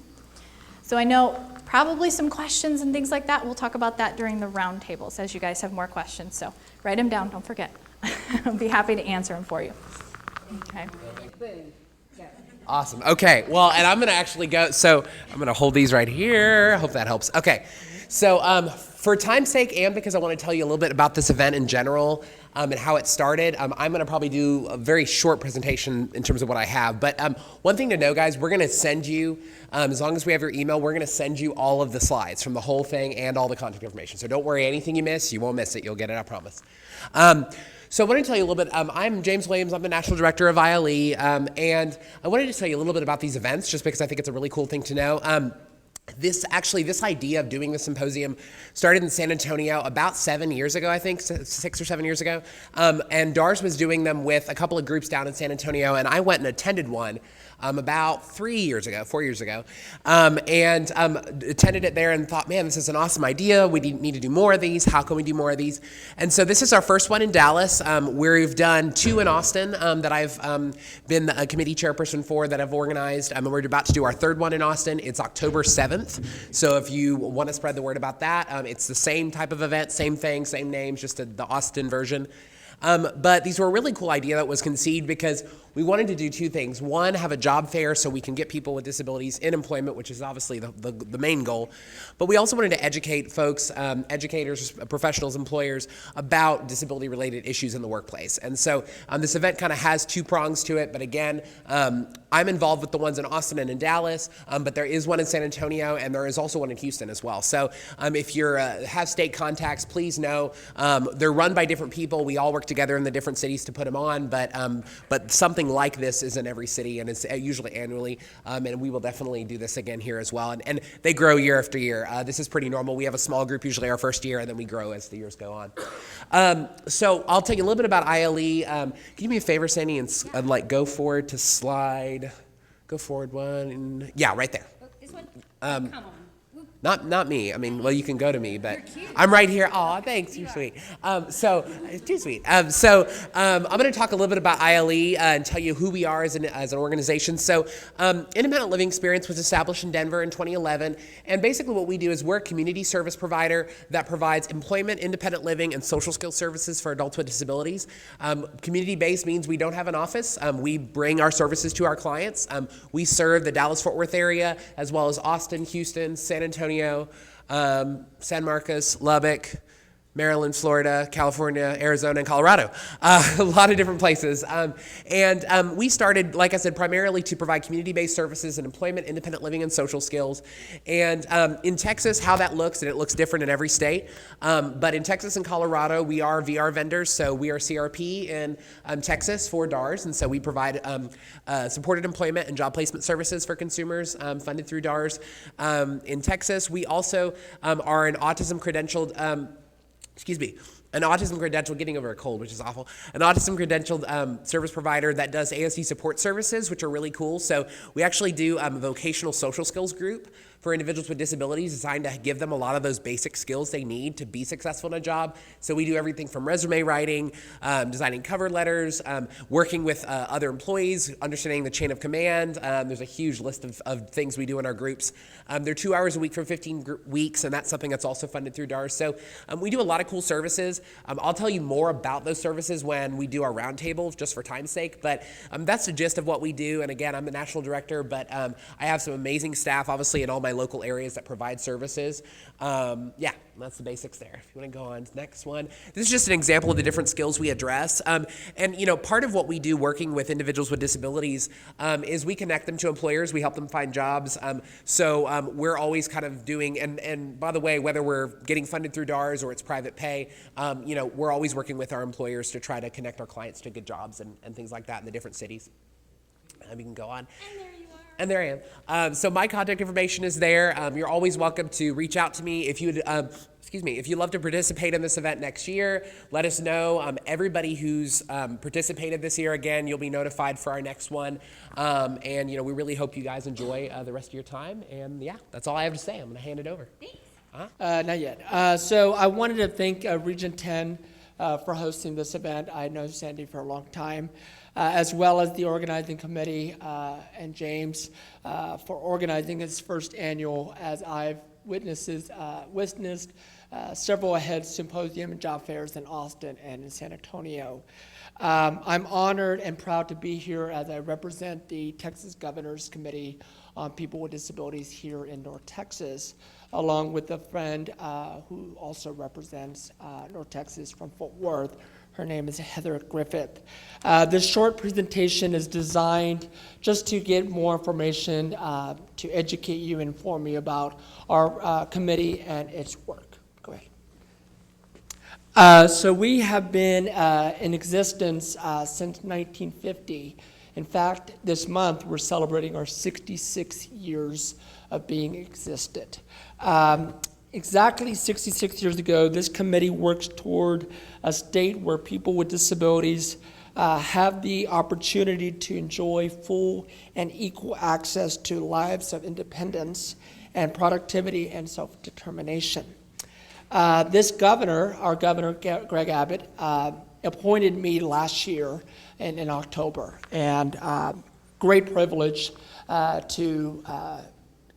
So I know probably some questions and things like that. We'll talk about that during the roundtables as you guys have more questions. So write them down, don't forget. I'll be happy to answer them for you. Okay. Awesome. Okay. Well, and I'm going to actually go. So I'm going to hold these right here. Hope that helps. Okay. So for time's sake and because I want to tell you a little bit about this event in general and how it started, I'm going to probably do a very short presentation in terms of what I have. But one thing to know, guys, we're going to send you, as long as we have your email, we're going to send you all of the slides from the whole thing and all the contact information. So don't worry, anything you miss, you won't miss it. You'll get it, I promise. So I wanted to tell you a little bit. I'm James Williams. I'm the National Director of ILE. And I wanted to tell you a little bit about these events just because I think it's a really cool thing to know. this idea of doing the symposium started in San Antonio about 7 years ago, I think, 6 or 7 years ago. And DARS was doing them with a couple of groups down in San Antonio, and I went and attended one about 4 years ago, and attended it there and thought, man, this is an awesome idea. We need to do more of these. How can we do more of these? And so this is our first one in Dallas. We've done 2 in Austin that I've been a committee chairperson for, that I've organized. And we're about to do our 3rd one in Austin. It's October 7th. So if you want to spread the word about that, it's the same type of event, same thing, same names, just the Austin version. But these were a really cool idea that was conceived because we wanted to do 2 things. One, have a job fair so we can get people with disabilities in employment, which is obviously the main goal. But we also wanted to educate folks, educators, professionals, employers, about disability-related issues in the workplace. And so this event kind of has 2 prongs to it. But again, I'm involved with the ones in Austin and in Dallas, but there is one in San Antonio, and there is also one in Houston as well. So if you have state contacts, please know they're run by different people. We all work together in the different cities to put them on, but something like this is in every city, and it's usually annually, and we will definitely do this again here as well. And they grow year after year. This is pretty normal. We have a small group usually our first year, and then we grow as the years go on. So I'll tell you a little bit about ILE. Can you do me a favor, Sandy, and like go forward to slide, go forward one, yeah, right there. This one? Come on. Not me. I mean, well, you can go to me, but I'm right here. Aw, thanks. You're sweet. Too sweet. I'm going to talk a little bit about ILE and tell you who we are as an organization. So, Independent Living Experience was established in Denver in 2011, and basically what we do is we're a community service provider that provides employment, independent living, and social skills services for adults with disabilities. Community-based means we don't have an office. We bring our services to our clients. We serve the Dallas-Fort Worth area, as well as Austin, Houston, San Antonio, San Marcos, Lubbock, Maryland, Florida, California, Arizona, and Colorado. A lot of different places. We started, like I said, primarily to provide community-based services in employment, independent living, and social skills. And in Texas, how that looks, and it looks different in every state, but in Texas and Colorado, we are VR vendors, so we are CRP in Texas for DARS, and so we provide supported employment and job placement services for consumers funded through DARS. In Texas, we also are an autism credentialed getting over a cold, which is awful, an autism credentialed service provider that does ASD support services, which are really cool. So we actually do a vocational social skills group for individuals with disabilities designed to give them a lot of those basic skills they need to be successful in a job. So we do everything from resume writing, designing cover letters, working with other employees, understanding the chain of command. There's a huge list of things we do in our groups. They're 2 hours a week for 15 weeks, and that's something that's also funded through DARS. So we do a lot of cool services. I'll tell you more about those services when we do our roundtable, just for time's sake, but that's the gist of what we do. And again, I'm the national director, but I have some amazing staff, obviously, in all my local areas that provide services. Yeah, that's the basics there. If you want to go on to the next one. This is just an example of the different skills we address. And part of what we do working with individuals with disabilities is we connect them to employers. We help them find jobs. So we're always kind of doing, and by the way, whether we're getting funded through DARS or it's private pay, we're always working with our employers to try to connect our clients to good jobs and things like that in the different cities. We can go on. And there you are. And there I am. So my contact information is there. You're always welcome to reach out to me. If you'd love to participate in this event next year, let us know. Everybody who's participated this year, again, you'll be notified for our next one. And we really hope you guys enjoy the rest of your time. And yeah, that's all I have to say. I'm going to hand it over. Not yet. So I wanted to thank Region 10 for hosting this event. I know Sandy for a long time, as well as the organizing committee and James for organizing its first annual, as I've witnessed several ahead symposium and job fairs in Austin and in San Antonio. I'm honored and proud to be here as I represent the Texas Governor's Committee on People with Disabilities here in North Texas, along with a friend who also represents North Texas from Fort Worth. Her name is Heather Griffith. This short presentation is designed just to get more information, to educate you and inform you about our committee and its work. Go ahead. So we have been in existence since 1950. In fact, this month we're celebrating our 66 years of being existed. Exactly 66 years ago, this committee works toward a state where people with disabilities have the opportunity to enjoy full and equal access to lives of independence and productivity and self-determination. This governor, our governor, Greg Abbott, appointed me last year in October, and great privilege to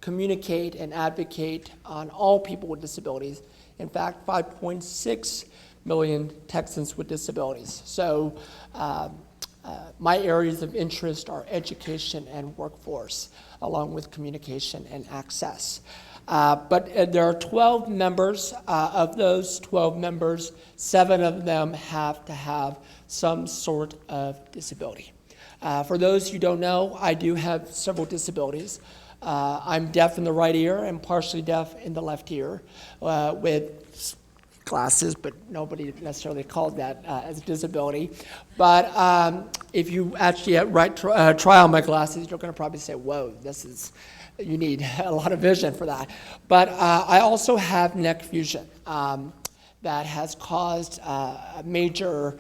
communicate and advocate on all people with disabilities. In fact, 5.6 million Texans with disabilities. So my areas of interest are education and workforce, along with communication and access. But there are 12 members. Of those 12 members, 7 of them have to have some sort of disability. For those who don't know, I do have several disabilities. I'm deaf in the right ear and partially deaf in the left ear with glasses, but nobody necessarily called that as a disability. But if you actually try on my glasses, you're going to probably say, whoa, you need a lot of vision for that. But I also have neck fusion that has caused a major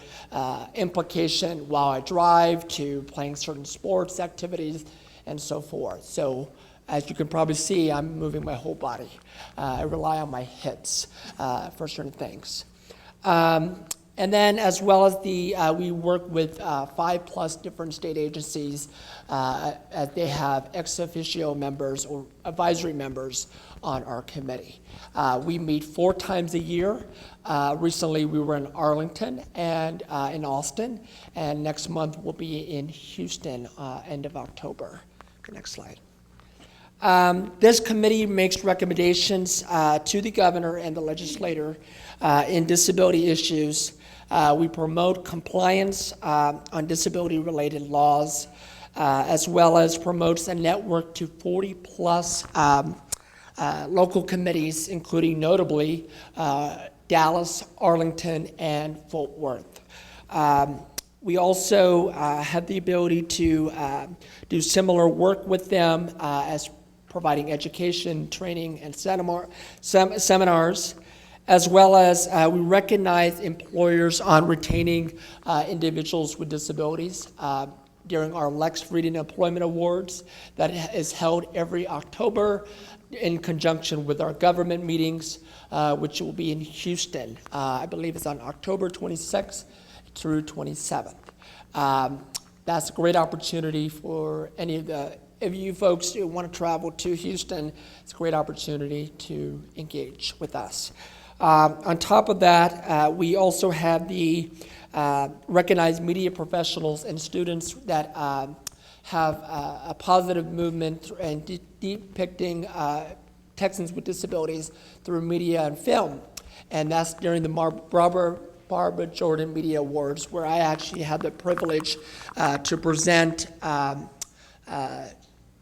implication while I drive, to playing certain sports activities and so forth. So as you can probably see, I'm moving my whole body. I rely on my hips for certain things. And then, as well as we work with 5+ different state agencies as they have ex officio members or advisory members on our committee. We meet 4 times a year. Recently, we were in Arlington and in Austin, and next month we'll be in Houston, end of October. The next slide. This committee makes recommendations to the governor and the legislator in disability issues. We promote compliance on disability-related laws, as well as promotes a network to 40+ local committees, including notably Dallas, Arlington, and Fort Worth. We also have the ability to do similar work with them as providing education, training, and seminars, as well as we recognize employers on retaining individuals with disabilities during our Lex Freedom Employment Awards that is held every October in conjunction with our government meetings, which will be in Houston. I believe it's on October 26th through 27th. That's a great opportunity for if you folks who want to travel to Houston, it's a great opportunity to engage with us. On top of that, we also have the recognized media professionals and students that have a positive movement and depicting Texans with disabilities through media and film. And that's during the Barbara Jordan Media Awards, where I actually had the privilege to present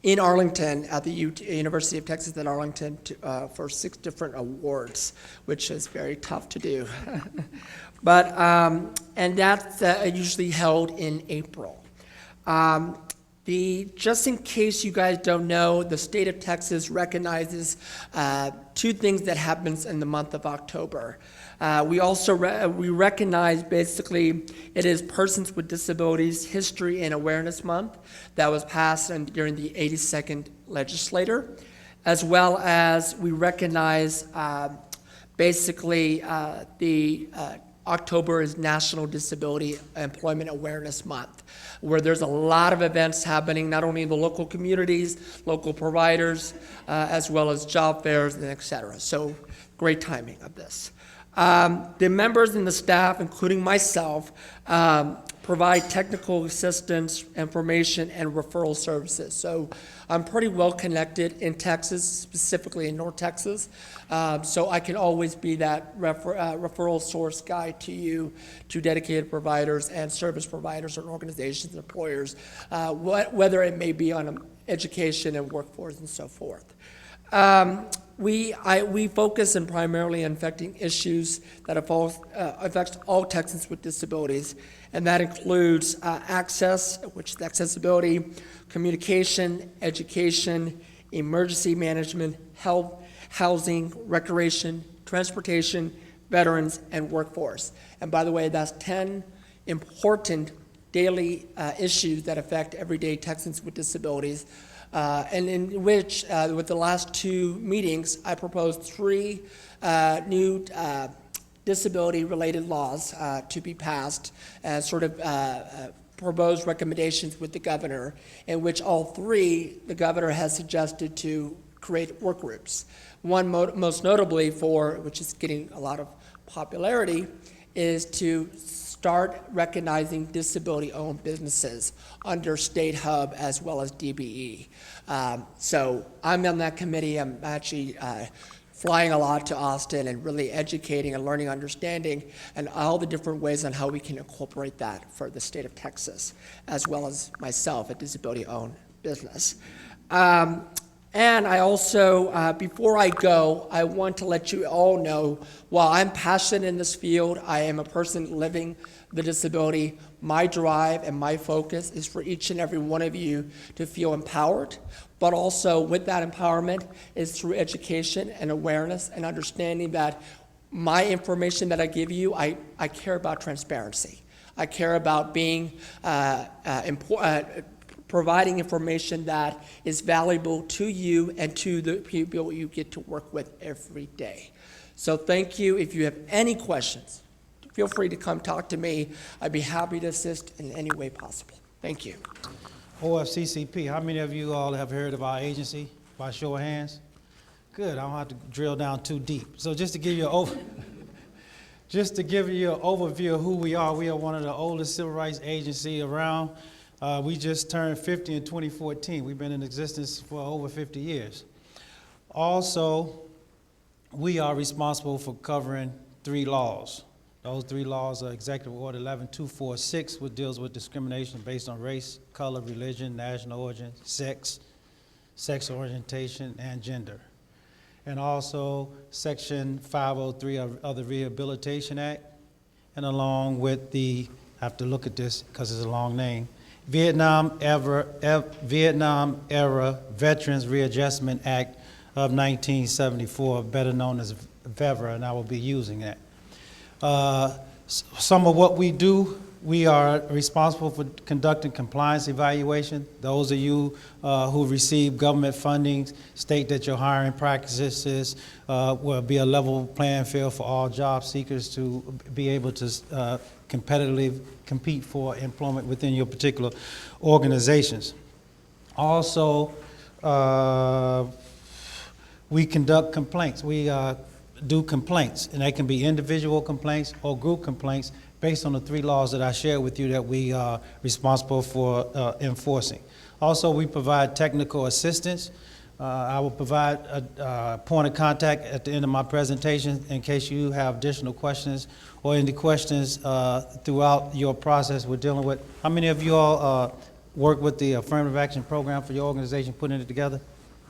in Arlington at the University of Texas at Arlington for 6 different awards, which is very tough to do. But and that's usually held in April. Just in case you guys don't know, the state of Texas recognizes 2 things that happens in the month of October. We also we recognize, basically, it is Persons with Disabilities History and Awareness Month that was passed during the 82nd legislature, as well as we recognize basically the October is National Disability Employment Awareness Month, where there's a lot of events happening, not only in the local communities, local providers, as well as job fairs and et cetera. So great timing of this. The members and the staff, including myself, provide technical assistance, information, and referral services. So I'm pretty well connected in Texas, specifically in North Texas. So I can always be that referral source guy to you, to dedicated providers and service providers or organizations and employers, whether it may be on education and workforce and so forth. We focus on primarily on affecting issues that affects all Texans with disabilities, and that includes access, which is accessibility, communication, education, emergency management, health, housing, recreation, transportation, veterans, and workforce. And by the way, that's 10 important daily issues that affect everyday Texans with disabilities, and in which, with the last 2 meetings, I proposed 3 new disability-related laws to be passed, sort of proposed recommendations with the governor, in which all 3, the governor has suggested to create work groups. One most notably which is getting a lot of popularity, is to start recognizing disability-owned businesses under State Hub as well as DBE. So I'm on that committee. I'm actually flying a lot to Austin and really educating and learning, understanding, and all the different ways on how we can incorporate that for the state of Texas, as well as myself, a disability-owned business. And I also, before I go, I want to let you all know, while I'm passionate in this field, I am a person living the disability. My drive and my focus is for each and every one of you to feel empowered, but also with that empowerment is through education and awareness and understanding that my information that I give you, I care about transparency. I care about being providing information that is valuable to you and to the people you get to work with every day. So thank you. If you have any questions, feel free to come talk to me. I'd be happy to assist in any way possible. Thank you. OFCCP, how many of you all have heard of our agency by show of hands? Good, I don't have to drill down too deep. So just to give you an overview of who we are one of the oldest civil rights agency around. We just turned 50 in 2014. We've been in existence for over 50 years. Also, we are responsible for covering 3 laws. Those 3 laws are Executive Order 11246, which deals with discrimination based on race, color, religion, national origin, sex, sexual orientation, and gender. And also Section 503 of the Rehabilitation Act, and along with the, I have to look at this because it's a long name, Vietnam Era Veterans Readjustment Act of 1974, better known as VEVRA, and I will be using that. Some of what we do, we are responsible for conducting compliance evaluation. Those of you who receive government funding state that your hiring practices will be a level playing field for all job seekers to be able to competitively compete for employment within your particular organizations. Also, we conduct complaints. We do complaints, and they can be individual complaints or group complaints based on the 3 laws that I shared with you that we are responsible for enforcing. Also, we provide technical assistance. I will provide a point of contact at the end of my presentation in case you have additional questions or any questions throughout your process we're dealing with. How many of you all work with the affirmative action program for your organization, putting it together?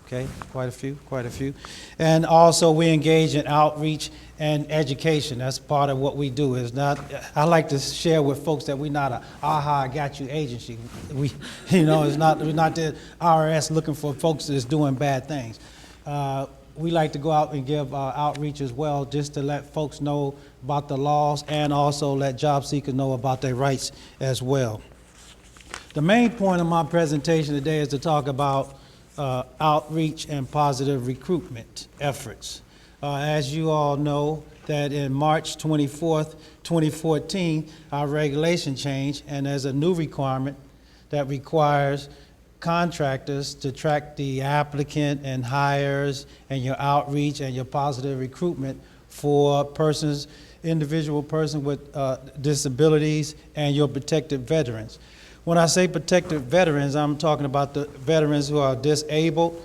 Okay, quite a few. And also we engage in outreach and education. That's part of what we do. Is not, I like to share with folks that we're not a aha, I got you agency. We, we're not the IRS looking for folks that's doing bad things. We like to go out and give outreach as well, just to let folks know about the laws and also let job seekers know about their rights as well. The main point of my presentation today is to talk about outreach and positive recruitment efforts. As you all know, that in March 24th, 2014, our regulation changed, and there's a new requirement that requires contractors to track the applicant and hires and your outreach and your positive recruitment for persons, individual person with disabilities and your protected veterans. When I say protected veterans, I'm talking about the veterans who are disabled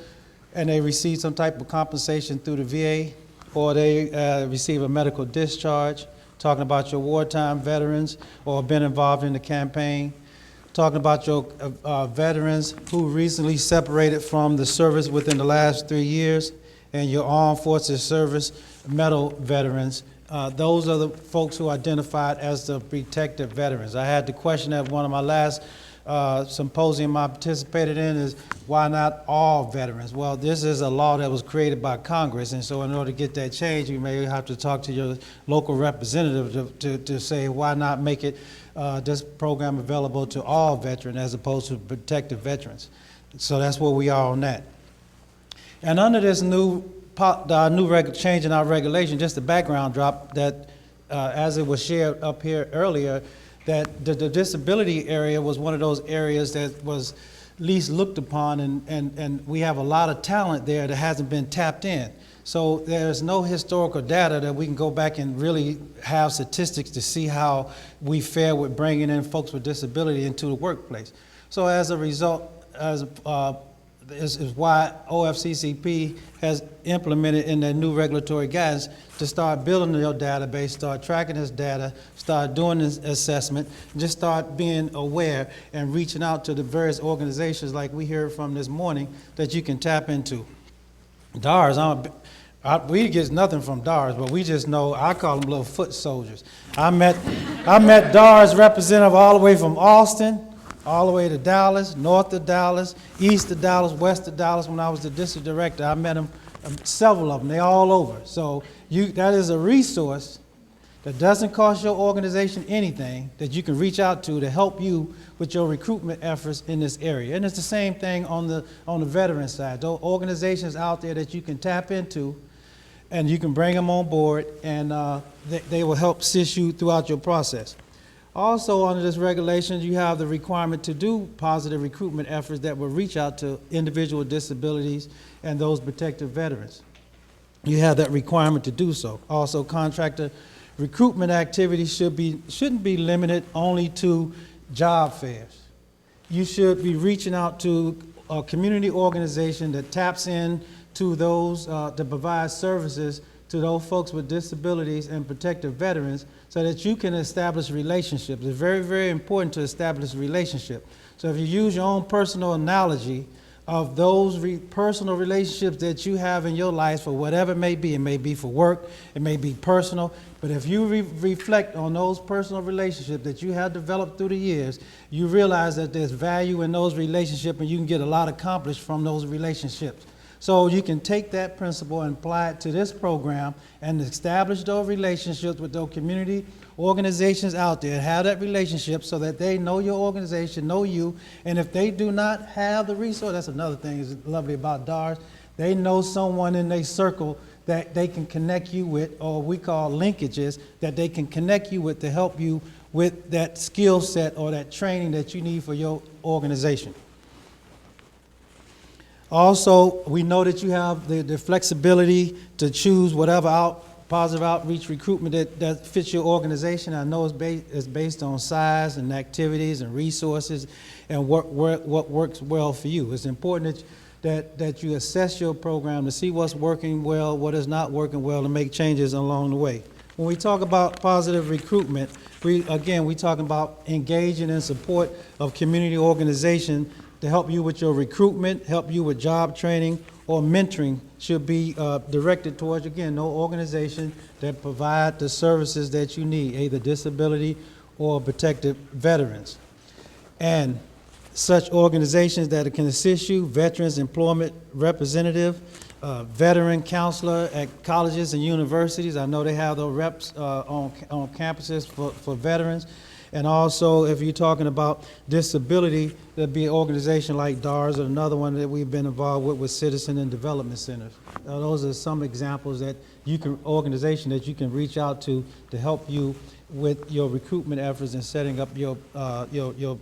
and they receive some type of compensation through the VA, or they receive a medical discharge, talking about your wartime veterans or been involved in the campaign, talking about your veterans who recently separated from the service within the last 3 years, and your armed forces service medal veterans. Those are the folks who are identified as the protected veterans. I had the question at one of my last symposium I participated in is why not all veterans? Well, this is a law that was created by Congress, and so in order to get that change, you may have to talk to your local representative to say why not make it this program available to all veterans as opposed to protected veterans. So that's where we are on that. And under this change in our regulation, just a background drop that as it was shared up here earlier, that the disability area was one of those areas that was least looked upon, and we have a lot of talent there that hasn't been tapped in. So there's no historical data that we can go back and really have statistics to see how we fare with bringing in folks with disability into the workplace. So as a result, this is why OFCCP has implemented in their new regulatory guidance to start building your database, start tracking this data, start doing this assessment, just start being aware and reaching out to the various organizations like we heard from this morning that you can tap into. DARS, we get nothing from DARS, but we just know, I call them little foot soldiers. I met DARS representative all the way from Austin, all the way to Dallas, north of Dallas, east of Dallas, west of Dallas. When I was the district director, I met them, several of them, they all over. So that is a resource that doesn't cost your organization anything that you can reach out to help you with your recruitment efforts in this area. And it's the same thing on the veteran side. Those organizations out there that you can tap into and you can bring them on board, and they will help assist you throughout your process. Also, under this regulation, you have the requirement to do positive recruitment efforts that will reach out to individual with disabilities and those protected veterans. You have that requirement to do so. Also, contractor recruitment activities shouldn't be limited only to job fairs. You should be reaching out to a community organization that taps in to those to provide services to those folks with disabilities and protected veterans so that you can establish relationships. It's very, very important to establish a relationship. So if you use your own personal analogy of those personal relationships that you have in your life for whatever it may be for work, it may be personal, but if you reflect on those personal relationships that you have developed through the years, you realize that there's value in those relationships and you can get a lot accomplished from those relationships. So you can take that principle and apply it to this program and establish those relationships with those community organizations out there, have that relationship so that they know your organization, know you, and if they do not have the resource, that's another thing that's lovely about DARS, they know someone in their circle that they can connect you with, or we call linkages, that they can connect you with to help you with that skill set or that training that you need for your organization. Also, we know that you have the flexibility to choose whatever positive outreach recruitment that fits your organization. I know it's based on size and activities and resources and what works well for you. It's important that you assess your program to see what's working well, what is not working well, and make changes along the way. When we talk about positive recruitment, we talking about engaging in support of community organization to help you with your recruitment, help you with job training, or mentoring should be directed towards, again, no organization that provide the services that you need, either disability or protected veterans. And such organizations that can assist you, Veterans Employment Representative, veteran counselor at colleges and universities. I know they have those reps on campuses for veterans. And also, if you're talking about disability, there'd be an organization like DARS or another one that we've been involved with Citizen and Development Centers. Those are some examples that organization that you can reach out to help you with your recruitment efforts and setting up your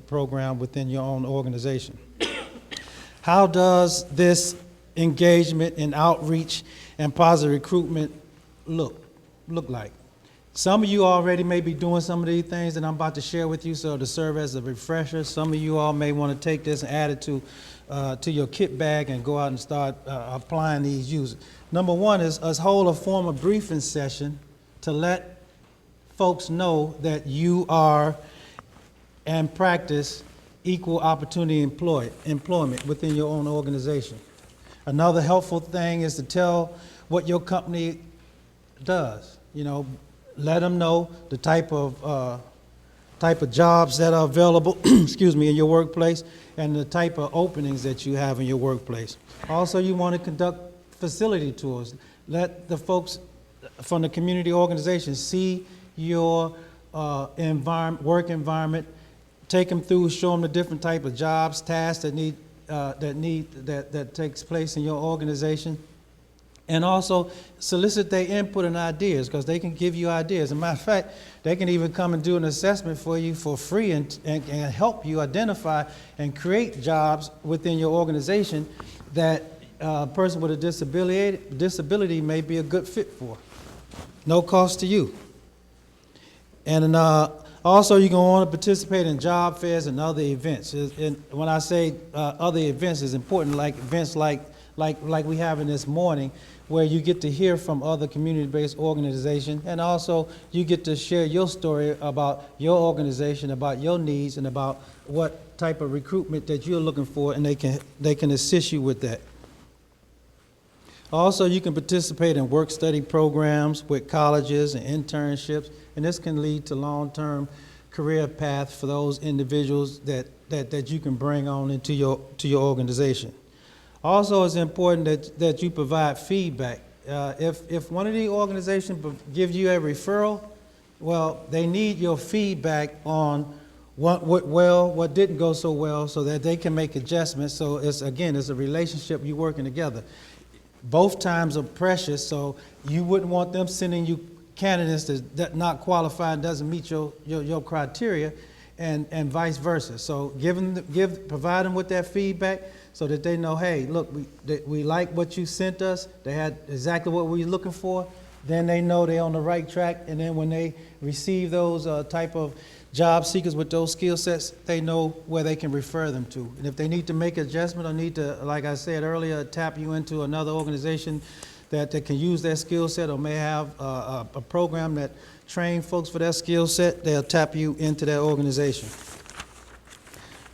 program within your own organization. How does this engagement and outreach and positive recruitment look like? Some of you already may be doing some of these things that I'm about to share with you, so to serve as a refresher, some of you all may want to take this and add it to your kit bag and go out and start applying these uses. Number one is hold a formal briefing session to let folks know that you are and practice equal opportunity employment within your own organization. Another helpful thing is to tell what your company does. Let them know the type of type of jobs that are available, excuse me, in your workplace, and the type of openings that you have in your workplace. Also, you want to conduct facility tours. Let the folks from the community organizations see your work environment. Take them through, show them the different type of jobs, tasks that takes place in your organization. And also solicit their input and ideas, because they can give you ideas. As a matter of fact, they can even come and do an assessment for you for free and help you identify and create jobs within your organization that a person with a disability may be a good fit for. No cost to you. And also, you're going to want to participate in job fairs and other events. And when I say other events, it's important, like events like we have in this morning, where you get to hear from other community-based organizations, and also you get to share your story about your organization, about your needs, and about what type of recruitment that you're looking for, and they can assist you with that. Also, you can participate in work-study programs with colleges and internships, and this can lead to long-term career paths for those individuals that you can bring on into your organization. Also, it's important that you provide feedback. If one of the organizations gives you a referral, well, they need your feedback on what went well, what didn't go so well, so that they can make adjustments. So it's a relationship, you working together. Both times are precious, so you wouldn't want them sending you candidates that not qualified, doesn't meet your criteria, and vice versa. So provide them with that feedback, so that they know, hey, look, we like what you sent us. They had exactly what we were looking for. Then they know they're on the right track. And then when they receive those type of job seekers with those skill sets, they know where they can refer them to. And if they need to make adjustment or need to, like I said earlier, tap you into another organization that can use their skill set, or may have a program that train folks for that skill set, they'll tap you into that organization.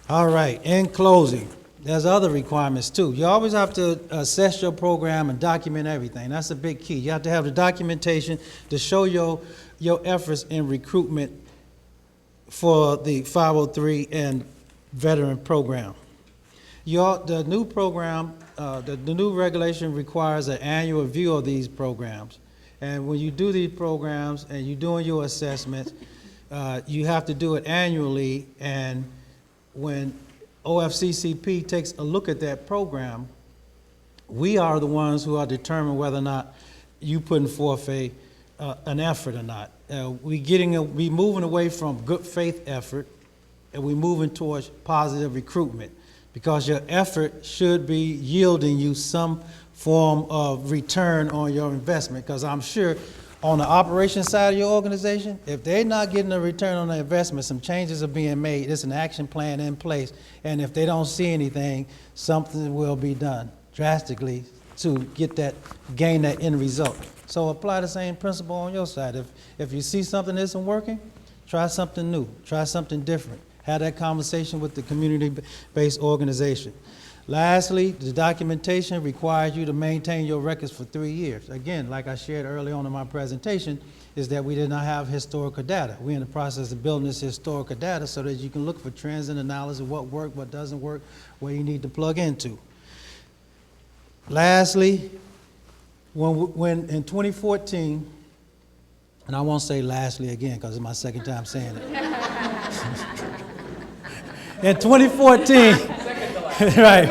All right, in closing, there's other requirements too. You always have to assess your program and document everything. That's a big key. You have to have the documentation to show your efforts in recruitment for the 503 and veteran program. The new program, the new regulation requires an annual review of these programs. And when you do these programs and you're doing your assessments, you have to do it annually. And when OFCCP takes a look at that program, we are the ones who are determining whether or not you putting forth an effort or not. We moving away from good faith effort, and we're moving towards positive recruitment, because your effort should be yielding you some form of return on your investment. Because I'm sure on the operation side of your organization, if they're not getting a return on their investment, some changes are being made. There's an action plan in place. And if they don't see anything, something will be done drastically to gain that end result. So apply the same principle on your side. If you see something that isn't working, try something new, try something different. Have that conversation with the community-based organization. Lastly, the documentation requires you to maintain your records for 3 years. Again, like I shared early on in my presentation, is that we did not have historical data. We're in the process of building this historical data so that you can look for trends and analysis of what worked, what doesn't work, where you need to plug into. Lastly, when in 2014, and I won't say lastly again because it's my second time saying it. In 2014, right.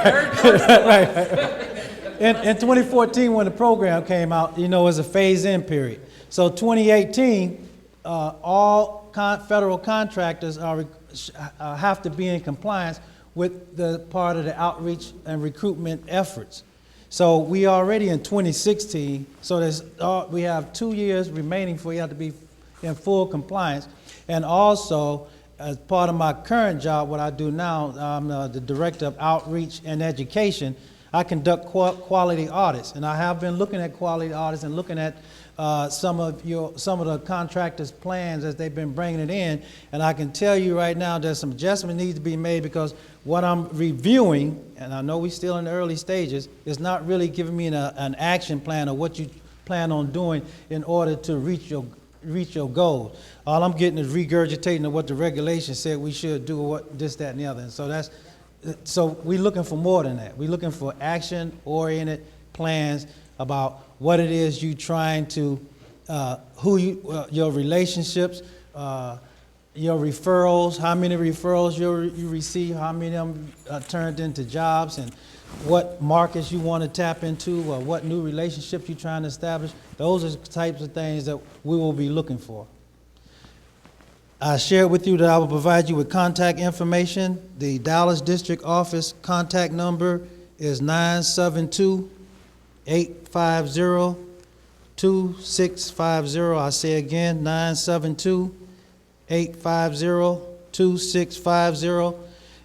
In 2014, when the program came out, it was a phase-in period. So 2018, all federal contractors have to be in compliance with the part of the outreach and recruitment efforts. So we already in 2016, so we have 2 years remaining for you have to be in full compliance. And also, as part of my current job, what I do now, I'm the Director of Outreach and Education. I conduct quality audits, and I have been looking at quality audits and looking at some of the contractors' plans as they've been bringing it in. And I can tell you right now there's some adjustment needs to be made, because what I'm reviewing, and I know we're still in the early stages, is not really giving me an action plan of what you plan on doing in order to reach reach your goals. All I'm getting is regurgitating of what the regulation said we should do, or what this, that, and the other. And so we're looking for more than that. We're looking for action-oriented plans about what it is you trying to, your relationships, your referrals, how many referrals you receive, how many of them turned into jobs, and what markets you want to tap into, or what new relationships you're trying to establish. Those are the types of things that we will be looking for. I shared with you that I will provide you with contact information. The Dallas District Office contact number is 972-850-2650. I say again, 972-850-2650.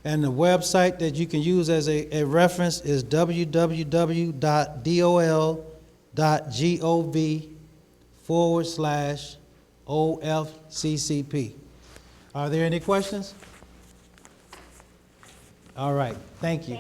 And the website that you can use as a reference is www.dol.gov/OFCCP. Are there any questions? All right, thank you.